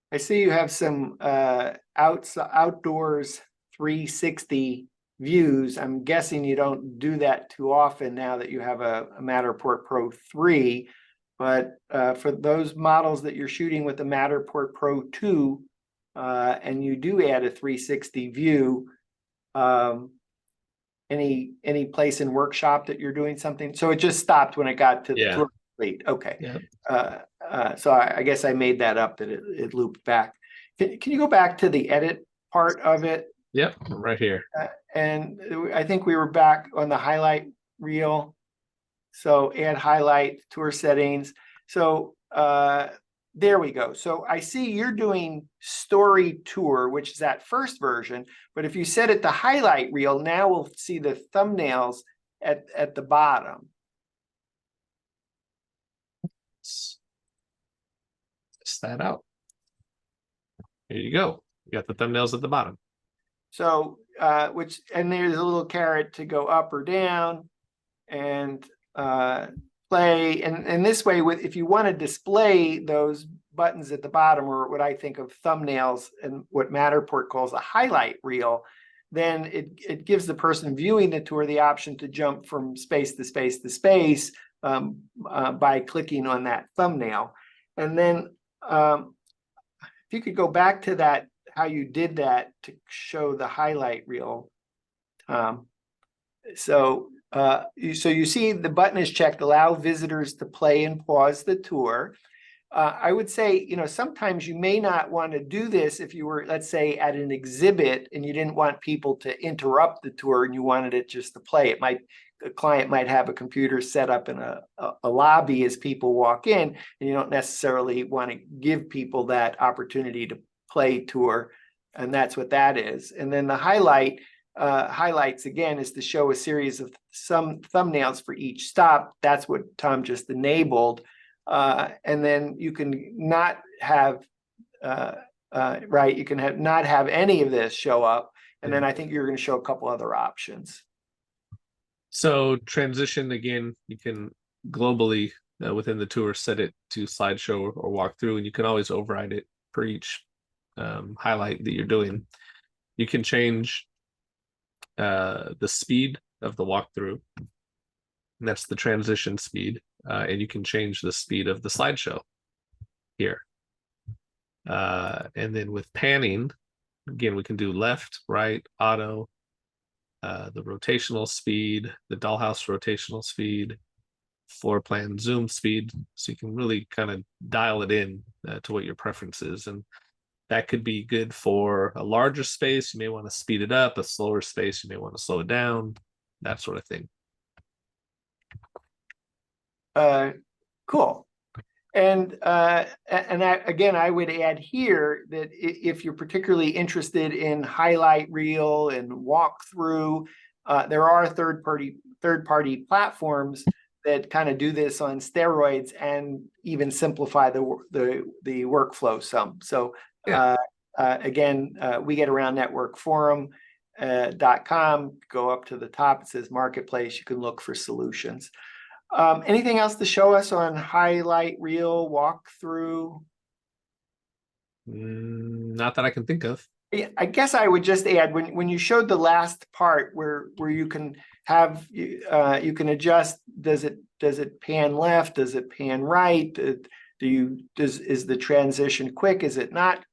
S1: I see you have some outdoors 360 views. I'm guessing you don't do that too often now that you have a Matterport Pro 3. But for those models that you're shooting with the Matterport Pro 2, and you do add a 360 view, any place in workshop that you're doing something? So it just stopped when it got to the tour complete. Okay.
S2: Yeah.
S1: So I guess I made that up that it looped back. Can you go back to the edit part of it?
S2: Yep, right here.
S1: And I think we were back on the highlight reel. So add highlight, tour settings. So there we go. So I see you're doing story tour, which is that first version. But if you set it to highlight reel, now we'll see the thumbnails at the bottom.
S2: test that out. Here you go. You got the thumbnails at the bottom.
S1: So, and there's a little caret to go up or down and play. And this way, if you want to display those buttons at the bottom, or what I think of thumbnails and what Matterport calls a highlight reel, then it gives the person viewing the tour the option to jump from space to space to space by clicking on that thumbnail. And then if you could go back to that, how you did that to show the highlight reel. So you see the button is checked, allow visitors to play and pause the tour. I would say, sometimes you may not want to do this if you were, let's say, at an exhibit and you didn't want people to interrupt the tour and you wanted it just to play. A client might have a computer set up in a lobby as people walk in, and you don't necessarily want to give people that opportunity to play tour, and that's what that is. And then the highlights again is to show a series of some thumbnails for each stop. That's what Tom just enabled. And then you can not have you can not have any of this show up, and then I think you're going to show a couple other options.
S2: So transition, again, you can globally within the tour set it to slideshow or walkthrough, and you can always override it for each highlight that you're doing. You can change the speed of the walkthrough, and that's the transition speed, and you can change the speed of the slideshow here. And then with panning, again, we can do left, right, auto, the rotational speed, the dollhouse rotational speed, floor plan zoom speed, so you can really kind of dial it in to what your preference is. And that could be good for a larger space. You may want to speed it up. A slower space, you may want to slow it down, that sort of thing.
S1: Cool. And I would add here that if you're particularly interested in highlight reel and walkthrough, there are third-party platforms that kind of do this on steroids and even simplify the workflow some. So again, we get around networkforum.com, go up to the top, it says marketplace, you can look for solutions. Anything else to show us on highlight reel, walkthrough?
S2: Not that I can think of.
S1: Yeah, I guess I would just add, when you showed the last part where you can have you can adjust, does it pan left, does it pan right, is the transition quick, is it not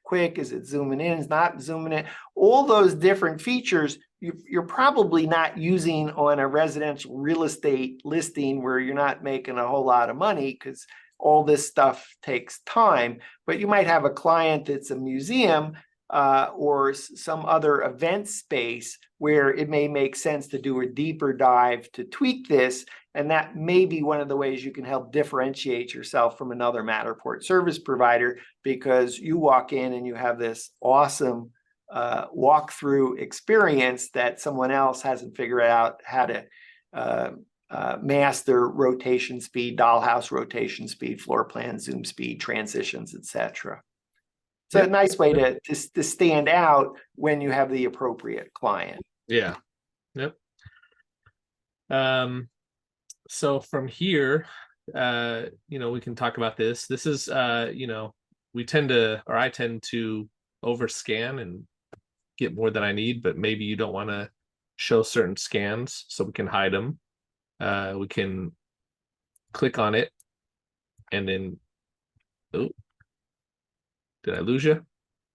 S1: quick, is it zooming in, is not zooming in, all those different features you're probably not using on a residential real estate listing where you're not making a whole lot of money, because all this stuff takes time. But you might have a client that's a museum or some other event space where it may make sense to do a deeper dive to tweak this, and that may be one of the ways you can help differentiate yourself from another Matterport service provider, because you walk in and you have this awesome walkthrough experience that someone else hasn't figured out how to master rotation speed, dollhouse rotation speed, floor plan zoom speed, transitions, etc. So a nice way to stand out when you have the appropriate client.
S2: Yeah. Yep. So from here, we can talk about this. This is, I tend to overscan and get more than I need, but maybe you don't want to show certain scans, so we can hide them. We can click on it and then, oh, did I lose you?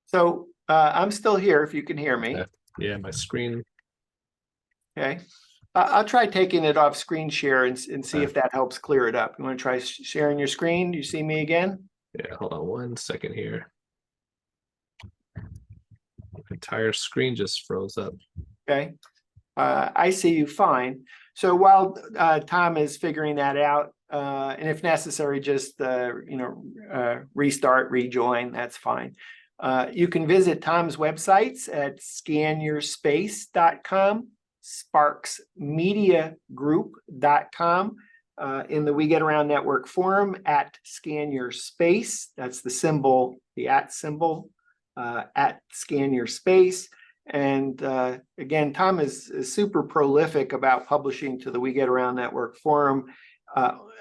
S1: So I'm still here if you can hear me.
S2: Yeah, my screen.
S1: Okay. I'll try taking it off screen share and see if that helps clear it up. You want to try sharing your screen? Do you see me again?
S2: Yeah, hold on 1 second here. The entire screen just froze up. Okay.
S1: I see you fine. So while Tom is figuring that out, and if necessary, just restart, rejoin, that's fine. You can visit Tom's websites at scanyourspace.com, sparksmediagroup.com, in the We Get Around Network forum at Scan Your Space. That's the symbol, the at symbol, at Scan Your Space. And again, Tom is super prolific about publishing to the We Get Around Network forum,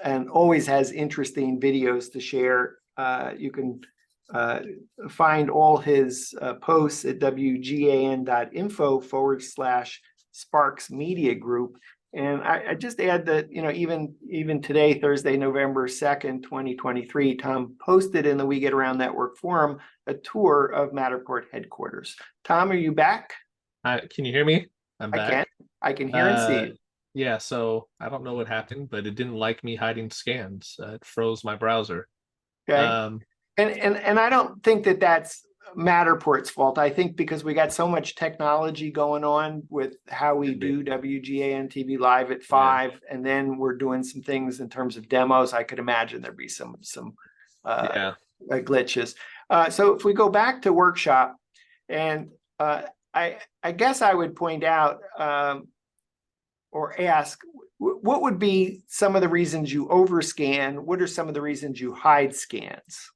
S1: and always has interesting videos to share. You can find all his posts at wgan.info/Sparks Media Group. And I just add that, you know, even today, Thursday, November 2nd, 2023, Tom posted in the We Get Around Network forum a tour of Matterport headquarters. Tom, are you back?
S2: Can you hear me? I'm back.
S1: I can hear and see you.
S2: Yeah, so I don't know what happened, but it didn't like me hiding scans. It froze my browser.
S1: Okay. And I don't think that that's Matterport's fault. I think because we got so much technology going on with how we do WGAN-TV live at 5, and then we're doing some things in terms of demos. I could imagine there'd be some glitches. So if we go back to workshop, and I guess I would point out or ask, what would be some of the reasons you overscan? What are some of the reasons you hide scans?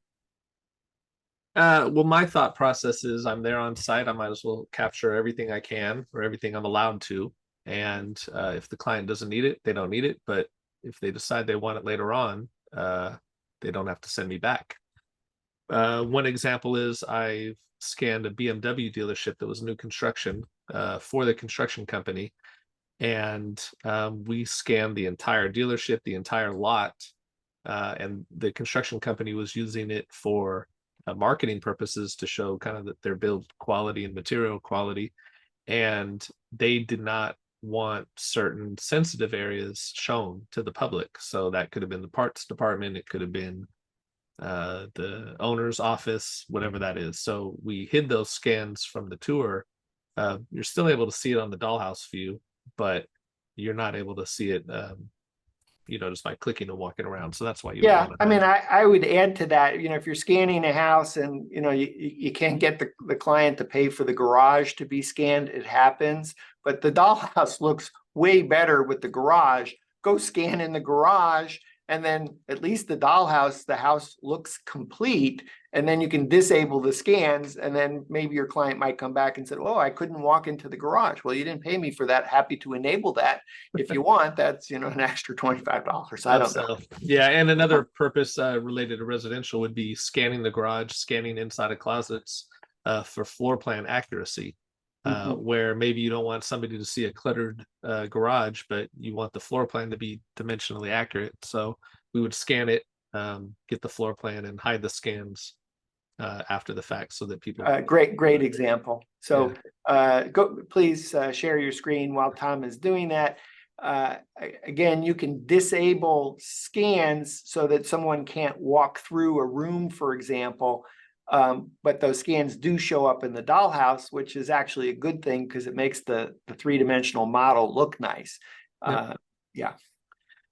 S2: Well, my thought process is I'm there on site. I might as well capture everything I can or everything I'm allowed to. And if the client doesn't need it, they don't need it. But if they decide they want it later on, they don't have to send me back. One example is I've scanned a BMW dealership that was new construction for the construction company. And we scanned the entire dealership, the entire lot. And the construction company was using it for marketing purposes to show kind of their build quality and material quality. And they did not want certain sensitive areas shown to the public. So that could have been the parts department. It could have been the owner's office, whatever that is. So we hid those scans from the tour. You're still able to see it on the dollhouse view, but you're not able to see it you know, just by clicking and walking around. So that's why you
S1: I mean, I would add to that, you know, if you're scanning a house and, you know, you can't get the client to pay for the garage to be scanned, it happens. But the dollhouse looks way better with the garage. Go scan in the garage, and then at least the house looks complete, and then you can disable the scans, and then maybe your client might come back and say, oh, I couldn't walk into the garage. Well, you didn't pay me for that. Happy to enable that. If you want, that's, you know, an extra $25. I don't know.
S2: Yeah, and another purpose related to residential would be scanning the garage, scanning inside of closets for floor plan accuracy. Where maybe you don't want somebody to see a cluttered garage, but you want the floor plan to be dimensionally accurate. So we would scan it, get the floor plan, and hide the scans after the fact so that people.
S1: Great example. So go, please share your screen while Tom is doing that. Again, you can disable scans so that someone can't walk through a room, for example. But those scans do show up in the dollhouse, which is actually a good thing because it makes the three-dimensional model look nice.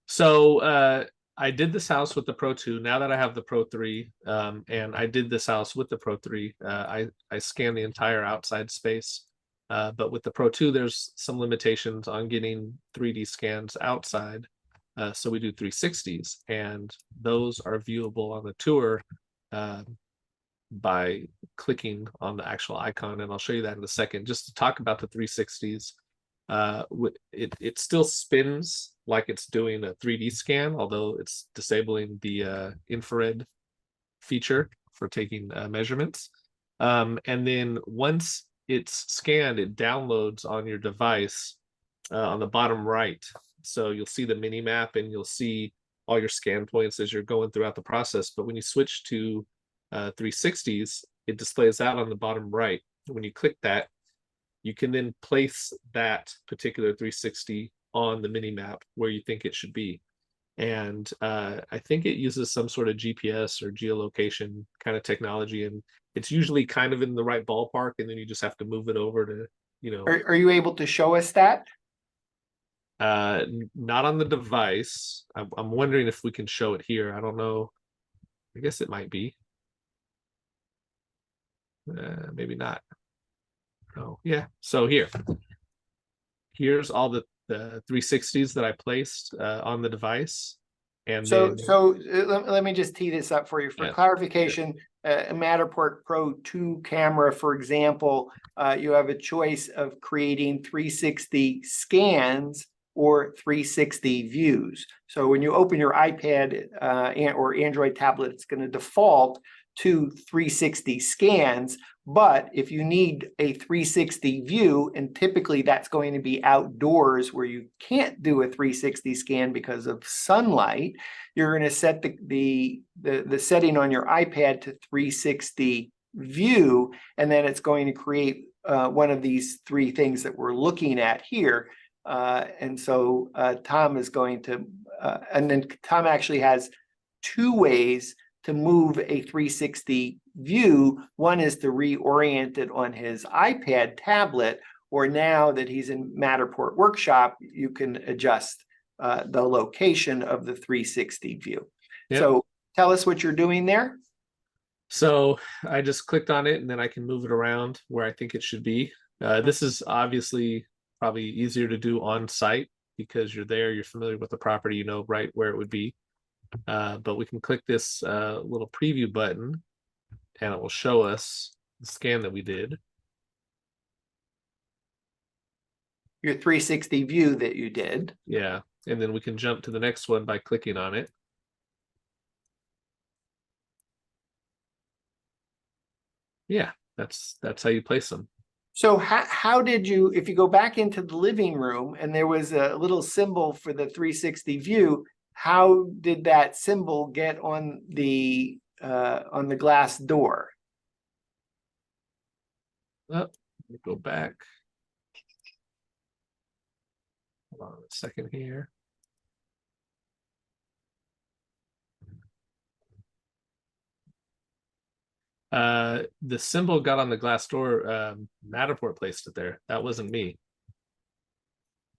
S2: So I did this house with the Pro 2. Now that I have the Pro 3, and I did this house with the Pro 3, I scanned the entire outside space. But with the Pro 2, there's some limitations on getting 3D scans outside. So we do 360s, and those are viewable on the tour by clicking on the actual icon, and I'll show you that in a second. Just to talk about the 360s, it still spins like it's doing a 3D scan, although it's disabling the infrared feature for taking measurements. And then once it's scanned, it downloads on your device on the bottom right. So you'll see the mini map and you'll see all your scan points as you're going throughout the process. But when you switch to 360s, it displays out on the bottom right. When you click that, you can then place that particular 360 on the mini map where you think it should be. And I think it uses some sort of GPS or geolocation kind of technology, and it's usually kind of in the right ballpark, and then you just have to move it over to, you know.
S1: Are you able to show us that?
S2: Not on the device. I'm wondering if we can show it here. I don't know. I guess it might be. Maybe not. Oh, yeah. So here's all the 360s that I placed on the device. And
S1: So,
S2: then,
S1: let me just tee this up for you. For
S2: yeah,
S1: clarification, a Matterport Pro 2 camera, for example, you have a choice of creating 360 scans or 360 views. So when you open your iPad or Android tablet, it's going to default to 360 scans. But if you need a 360 view, and typically that's going to be outdoors where you can't do a 360 scan because of sunlight, you're going to set the setting on your iPad to 360 view, and then it's going to create one of these three things that we're looking at here. And so Tom is going to, and then Tom actually has two ways to move a 360 view. One is to reorient it on his iPad tablet, or now that he's in Matterport Workshop, you can adjust the location of the 360 view.
S2: Yep.
S1: So tell us what you're doing there.
S2: So I just clicked on it and then I can move it around where I think it should be. This is obviously probably easier to do on site because you're there, you're familiar with the property, you know right where it would be. But we can click this little preview button and it will show us the scan that we did.
S1: Your 360 view that you did.
S2: Yeah, and then we can jump to the next one by clicking on it. Yeah, that's how you place them.
S1: So how did you, if you go back into the living room and there was a little symbol for the 360 view, how did that symbol get on the glass door?
S2: Oh, let me go back. Hold on a second here. The symbol got on the glass door. Matterport placed it there. That wasn't me.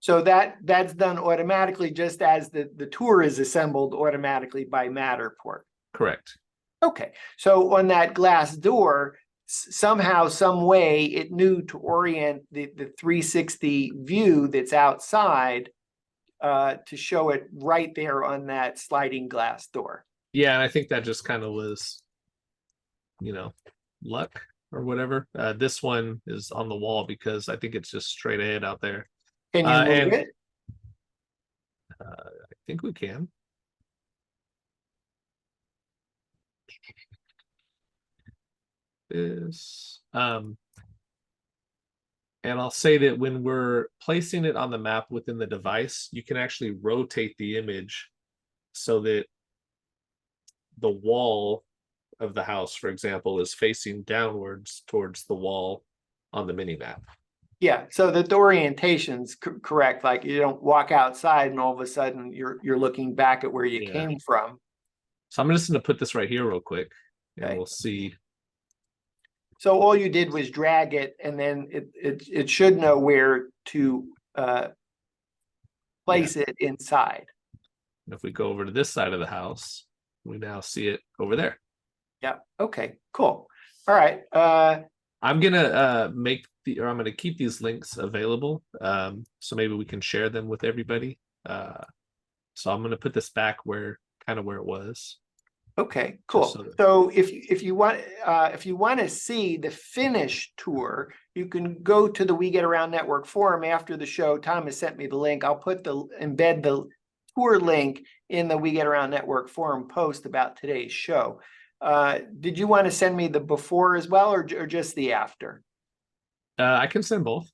S1: So that's done automatically, just as the tour is assembled automatically by Matterport.
S2: Correct.
S1: Okay, so on that glass door, somehow, some way, it knew to orient the 360 view that's outside to show it right there on that sliding glass door.
S2: Yeah, and I think that just kind of was, luck or whatever. This one is on the wall because I think it's just straight ahead out there.
S1: Can you move it?
S2: I think we can. This and I'll say that when we're placing it on the map within the device, you can actually rotate the image so that the wall of the house, for example, is facing downwards towards the wall on the mini map.
S1: Yeah, so that the orientation's correct. Like you don't walk outside and all of a sudden you're looking back at where you came from.
S2: So I'm just going to put this right here real quick, and
S1: Okay.
S2: we'll see.
S1: So all you did was drag it, and then it should know where to place it inside.
S2: And if we go over to this side of the house, we now see it over there.
S1: Yeah. Okay. Cool. All right.
S2: I'm gonna I'm gonna keep these links available, so maybe we can share them with everybody. So I'm gonna put this back where it was.
S1: Okay, cool. So if you want to see the finished tour, you can go to the We Get Around Network forum after the show. Tom has sent me the link. I'll embed the tour link in the We Get Around Network forum post about today's show. Did you want to send me the before as well, or just the after?
S2: I can send both.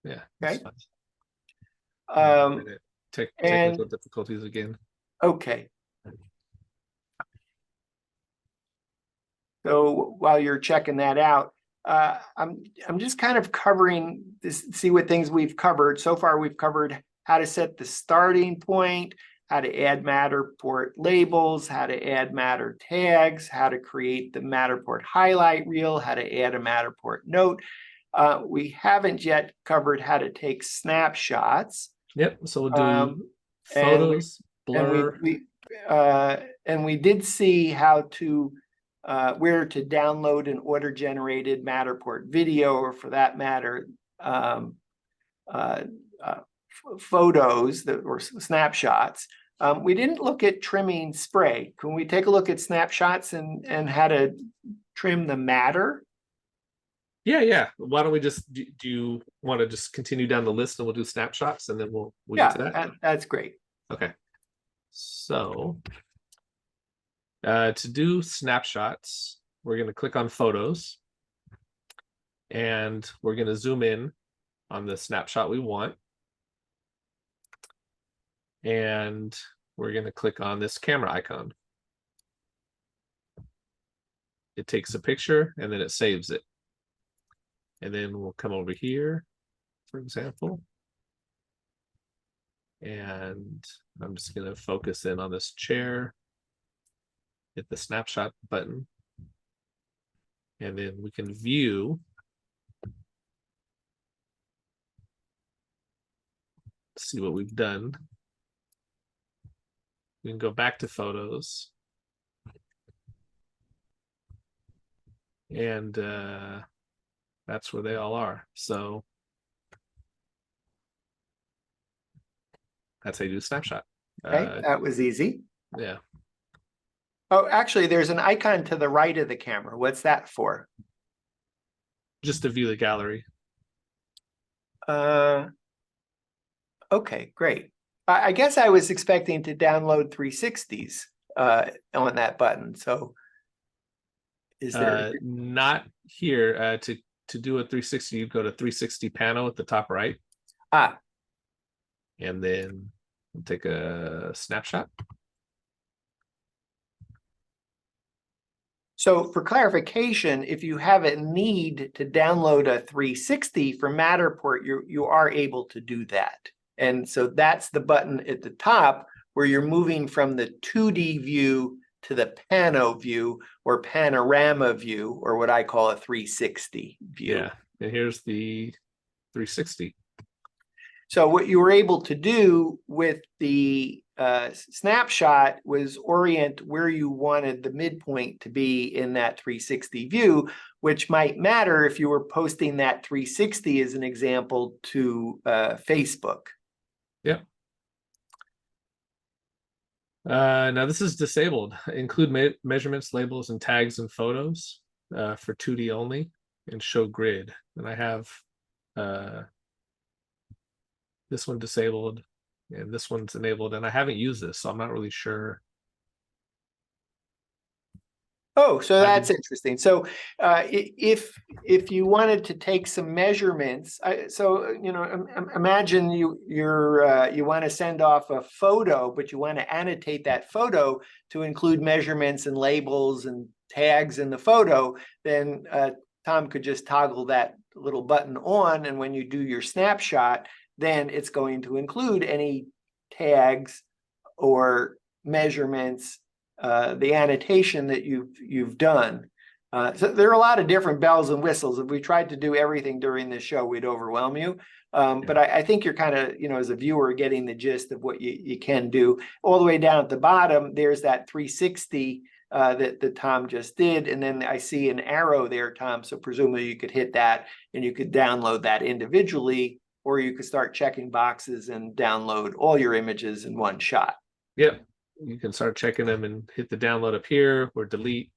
S2: Yeah.
S1: Okay.
S2: Technical difficulties again.
S1: Okay. So while you're checking that out, I'm just kind of covering this, see what things we've covered. So far, we've covered how to set the starting point, how to add Matterport labels, how to add Matter tags, how to create the Matterport highlight reel, how to add a Matterport note. We haven't yet covered how to take snapshots.
S2: Yep. So we'll do photos, blur.
S1: And we did see how to where to download an order-generated Matterport video, or for that matter, photos or snapshots. We didn't look at trimming spray. Can we take a look at snapshots and how to trim the matter?
S2: Yeah. Why don't we just do you want to just continue down the list and we'll do snapshots and then we'll get to that?
S1: That's great.
S2: Okay. So to do snapshots, we're going to click on photos and we're going to zoom in on the snapshot we want. And we're going to click on this camera icon. It takes a picture and then it saves it. And then we'll come over here, for example. And I'm just going to focus in on this chair. Hit the snapshot button. And then we can view. See what we've done. We can go back to photos. And that's where they all are. So that's how you do a snapshot.
S1: Okay, that was easy.
S2: Yeah.
S1: Oh, actually, there's an icon to the right of the camera. What's that for?
S2: Just to view the gallery.
S1: Okay, great. I guess I was expecting to download 360s on that button. So is there
S2: not here to do a 360, you go to 360 panel at the top right. And then we'll take a snapshot.
S1: So for clarification, if you have a need to download a 360 from Matterport, you are able to do that. And so that's the button at the top where you're moving from the 2D view to the pano view or panorama view, or what I call a 360 view.
S2: Yeah, and here's the 360.
S1: So what you were able to do with the snapshot was orient where you wanted the midpoint to be in that 360 view, which might matter if you were posting that 360 as an example to Facebook.
S2: Yep. Now this is disabled. Include measurements, labels, and tags and photos for 2D only, and show grid. And I have this one disabled, and this one's enabled, and I haven't used this, so I'm not really sure.
S1: Oh, so that's interesting. So if you wanted to take some measurements, imagine you want to send off a photo, but you want to annotate that photo to include measurements and labels and tags in the photo, then Tom could just toggle that little button on, and when you do your snapshot, then it's going to include any tags or measurements, the annotation that you've done. So there are a lot of different bells and whistles. If we tried to do everything during this show, we'd overwhelm you. But I think you're kind of, as a viewer, getting the gist of what you can do. All the way down at the bottom, there's that 360 that Tom just did. And then I see an arrow there, Tom. So presumably you could hit that and you could download that individually, or you could start checking boxes and download all your images in one shot.
S2: Yep. You can start checking them and hit the download up here or delete.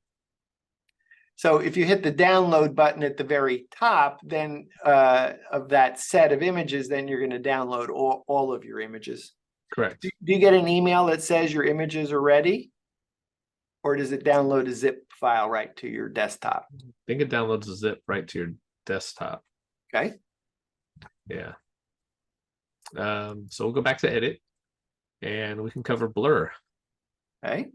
S1: So if you hit the download button at the very top, then of that set of images, then you're going to download all of your images.
S2: Correct.
S1: Do you get an email that says your images are ready? Or does it download a zip file right to your desktop?
S2: I think it downloads a zip right to your desktop.
S1: Okay.
S2: Yeah. So we'll go back to edit and we can cover blur.
S1: Okay.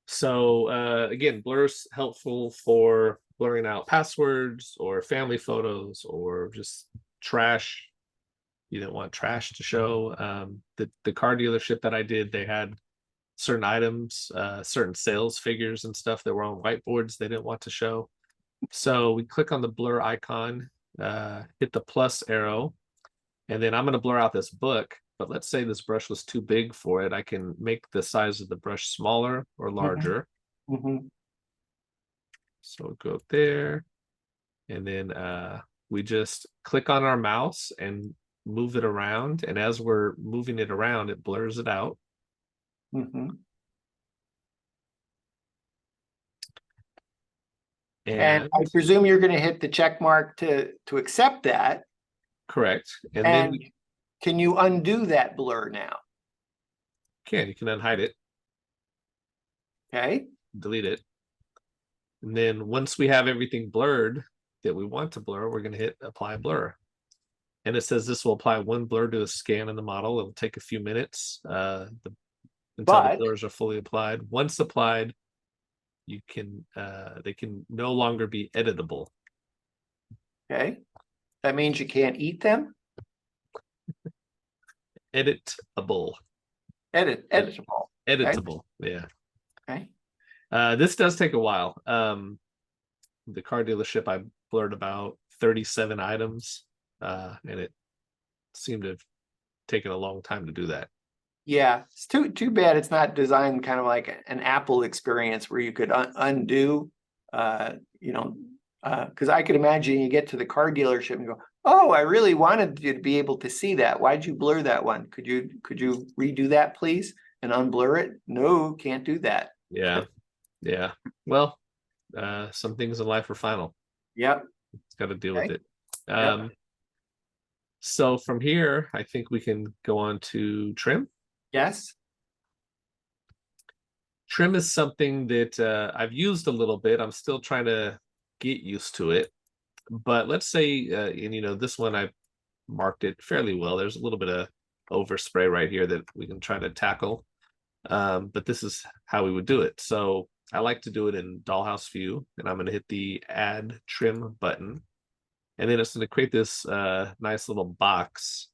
S2: So again, blur's helpful for blurring out passwords or family photos or just trash. You didn't want trash to show. The car dealership that I did, they had certain items, certain sales figures and stuff that were on whiteboards they didn't want to show. So we click on the blur icon, hit the plus arrow, and then I'm going to blur out this book. But let's say this brush was too big for it. I can make the size of the brush smaller or larger.
S1: Mm-hmm.
S2: So go there. And then we just click on our mouse and move it around, and as we're moving it around, it blurs it out.
S1: Mhm. And
S2: And
S1: I presume you're going to hit the check mark to accept that.
S2: correct. And then
S1: And
S2: we
S1: can you undo that blur now?
S2: you can unhide it,
S1: Okay.
S2: delete it. And then once we have everything blurred that we want to blur, we're going to hit apply blur. And it says this will apply one blur to a scan in the model. It'll take a few minutes until the blurs are fully applied. Once applied, you can they can no longer be editable.
S1: Okay. That means you can't eat them?
S2: Editable.
S1: Editable.
S2: Editable. Yeah.
S1: Okay.
S2: This does take a while. The car dealership, I blurred about 37 items, and it seemed to have taken a long time to do that.
S1: Yeah, it's too bad it's not designed kind of like an Apple experience where you could undo, because I could imagine you get to the car dealership and go, oh, I really wanted you to be able to see that. Why'd you blur that one? Could you redo that, please, and unblur it? No, can't do that.
S2: Yeah. Yeah. Well, some things in life are final.
S1: Yep.
S2: It's got to deal
S1: Okay.
S2: with it.
S1: Yep.
S2: So from here, I think we can go on to trim.
S1: Yes.
S2: Trim is something that I've used a little bit. I'm still trying to get used to it. But let's say, and this one I marked it fairly well. There's a little bit of overspray right here that we can try to tackle. But this is how we would do it. So I like to do it in dollhouse view, and I'm going to hit the add trim button. And then it's going to create this nice little box,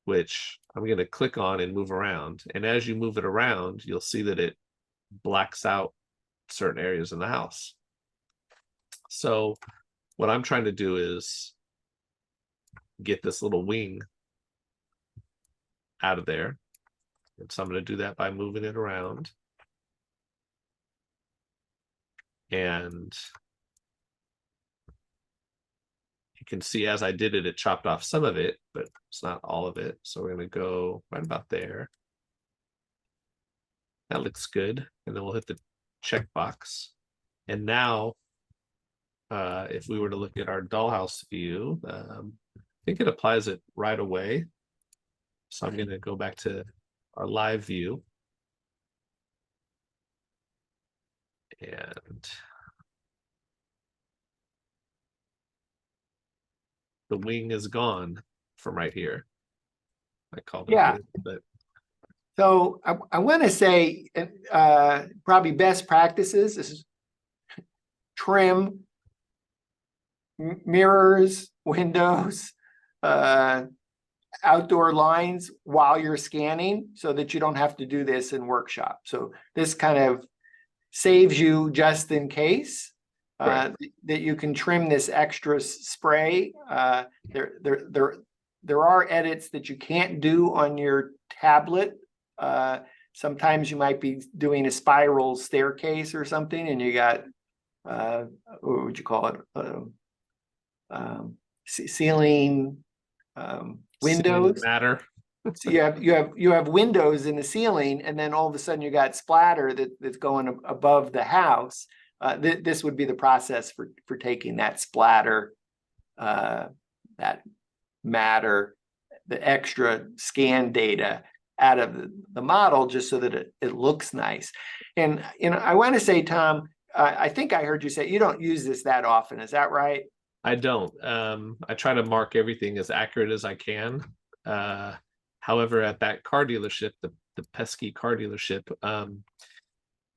S2: which I'm going to click on and move around. And as you move it around, you'll see that it blacks out certain areas in the house. So what I'm trying to do is get this little wing out of there. And so I'm going to do that by moving it around. And you can see as I did it, it chopped off some of it, but it's not all of it. So we're going to go right about there. That looks good. And then we'll hit the checkbox. And now, if we were to look at our dollhouse view, I think it applies it right away. So I'm going to go back to our live view. And the wing is gone from right here. I called it.
S1: Yeah.
S2: But
S1: So I want to say probably best practices is trim mirrors, windows, outdoor lines while you're scanning so that you don't have to do this in workshop. So this kind of saves you just in case that you can trim this extra spray. There are edits that you can't do on your tablet. Sometimes you might be doing a spiral staircase or something, and you got what would you call it? Ceiling windows.
S2: Matter.
S1: So you have windows in the ceiling, and then all of a sudden you got splatter that's going above the house. This would be the process for taking that splatter, that matter, the extra scan data out of the model, just so that it looks nice. And I want to say, Tom, I think I heard you say you don't use this that often. Is that right?
S2: I don't. I try to mark everything as accurate as I can. However, at that car dealership, the pesky car dealership,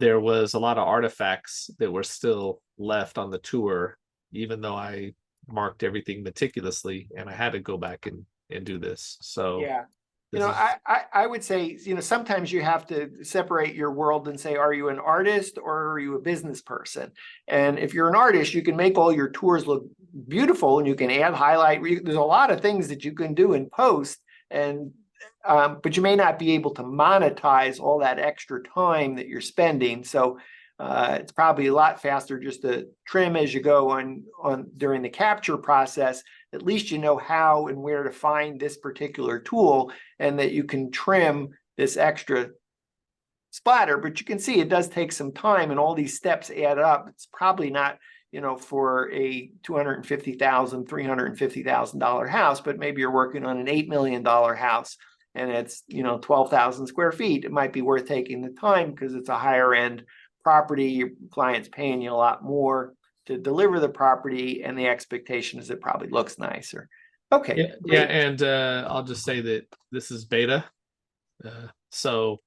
S2: there was a lot of artifacts that were still left on the tour, even though I marked everything meticulously, and I had to go back and do this. So
S1: yeah. I would say, sometimes you have to separate your world and say, are you an artist or are you a business person? And if you're an artist, you can make all your tours look beautiful, and you can add highlight. There's a lot of things that you can do in post, and but you may not be able to monetize all that extra time that you're spending. So it's probably a lot faster just to trim as you go on during the capture process at least you know how and where to find this particular tool, and that you can trim this extra splatter. But you can see it does take some time, and all these steps add up. It's probably not, for a $250,000, $350,000 house, but maybe you're working on an $8 million house and it's, 12,000 square feet. It might be worth taking the time because it's a higher end property. Your client's paying you a lot more to deliver the property, and the expectation is it probably looks nicer. Okay.
S2: Yeah, and I'll just say that this is beta. So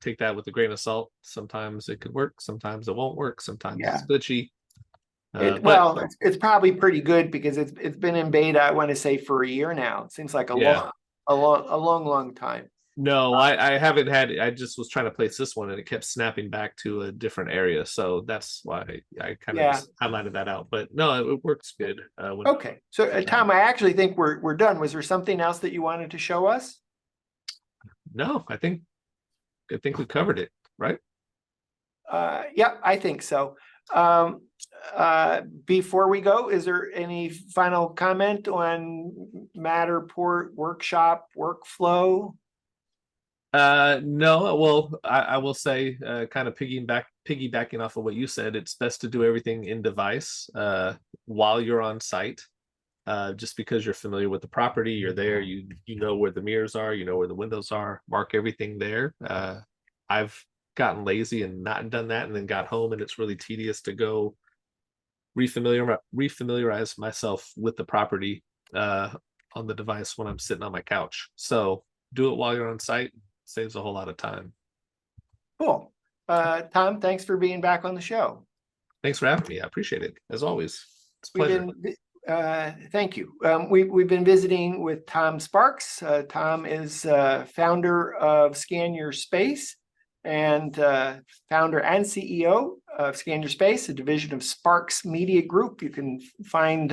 S2: take that with a grain of salt. Sometimes it could work, sometimes it won't work, sometimes it's glitchy.
S1: It's probably pretty good because it's been in beta, I want to say, for a year now. It seems like a long time.
S2: No, I haven't had it. I just was trying to place this one and it kept snapping back to a different area. So that's why I kind of highlighted that out. But no, it works good.
S1: Okay. So Tom, I actually think we're done. Was there something else that you wanted to show us?
S2: No, I think we covered it, right?
S1: Yeah, I think so. Before we go, is there any final comment on Matterport workshop workflow?
S2: No, well, I will say, kind of piggybacking off of what you said, it's best to do everything in device while you're on site. Just because you're familiar with the property, you're there, you know where the mirrors are, you know where the windows are, mark everything there. I've gotten lazy and not done that, and then got home and it's really tedious to go refamiliarize myself with the property on the device when I'm sitting on my couch. So do it while you're on site, saves a whole lot of time.
S1: Cool. Tom, thanks for being back on the show.
S2: Thanks for having me. I appreciate it, as always. It's a pleasure.
S1: Thank you. We've been visiting with Tom Sparks. Tom is founder of Scan Your Space and founder and CEO of Scan Your Space, a division of Sparks Media Group. You can find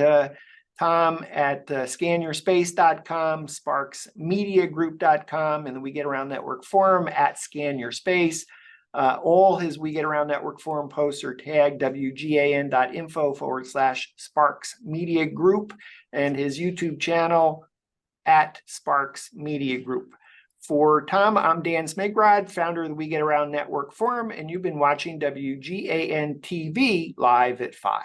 S1: Tom at scanyourspace.com, sparksmediagroup.com, and the We Get Around Network forum at Scan Your Space. All his We Get Around Network forum posts are tagged WGAN.info/Sparks Media Group, and his YouTube channel at Sparks Media Group. For Tom, I'm Dan Smigrod, founder of the We Get Around Network forum, and you've been watching WGAN-TV live at 5.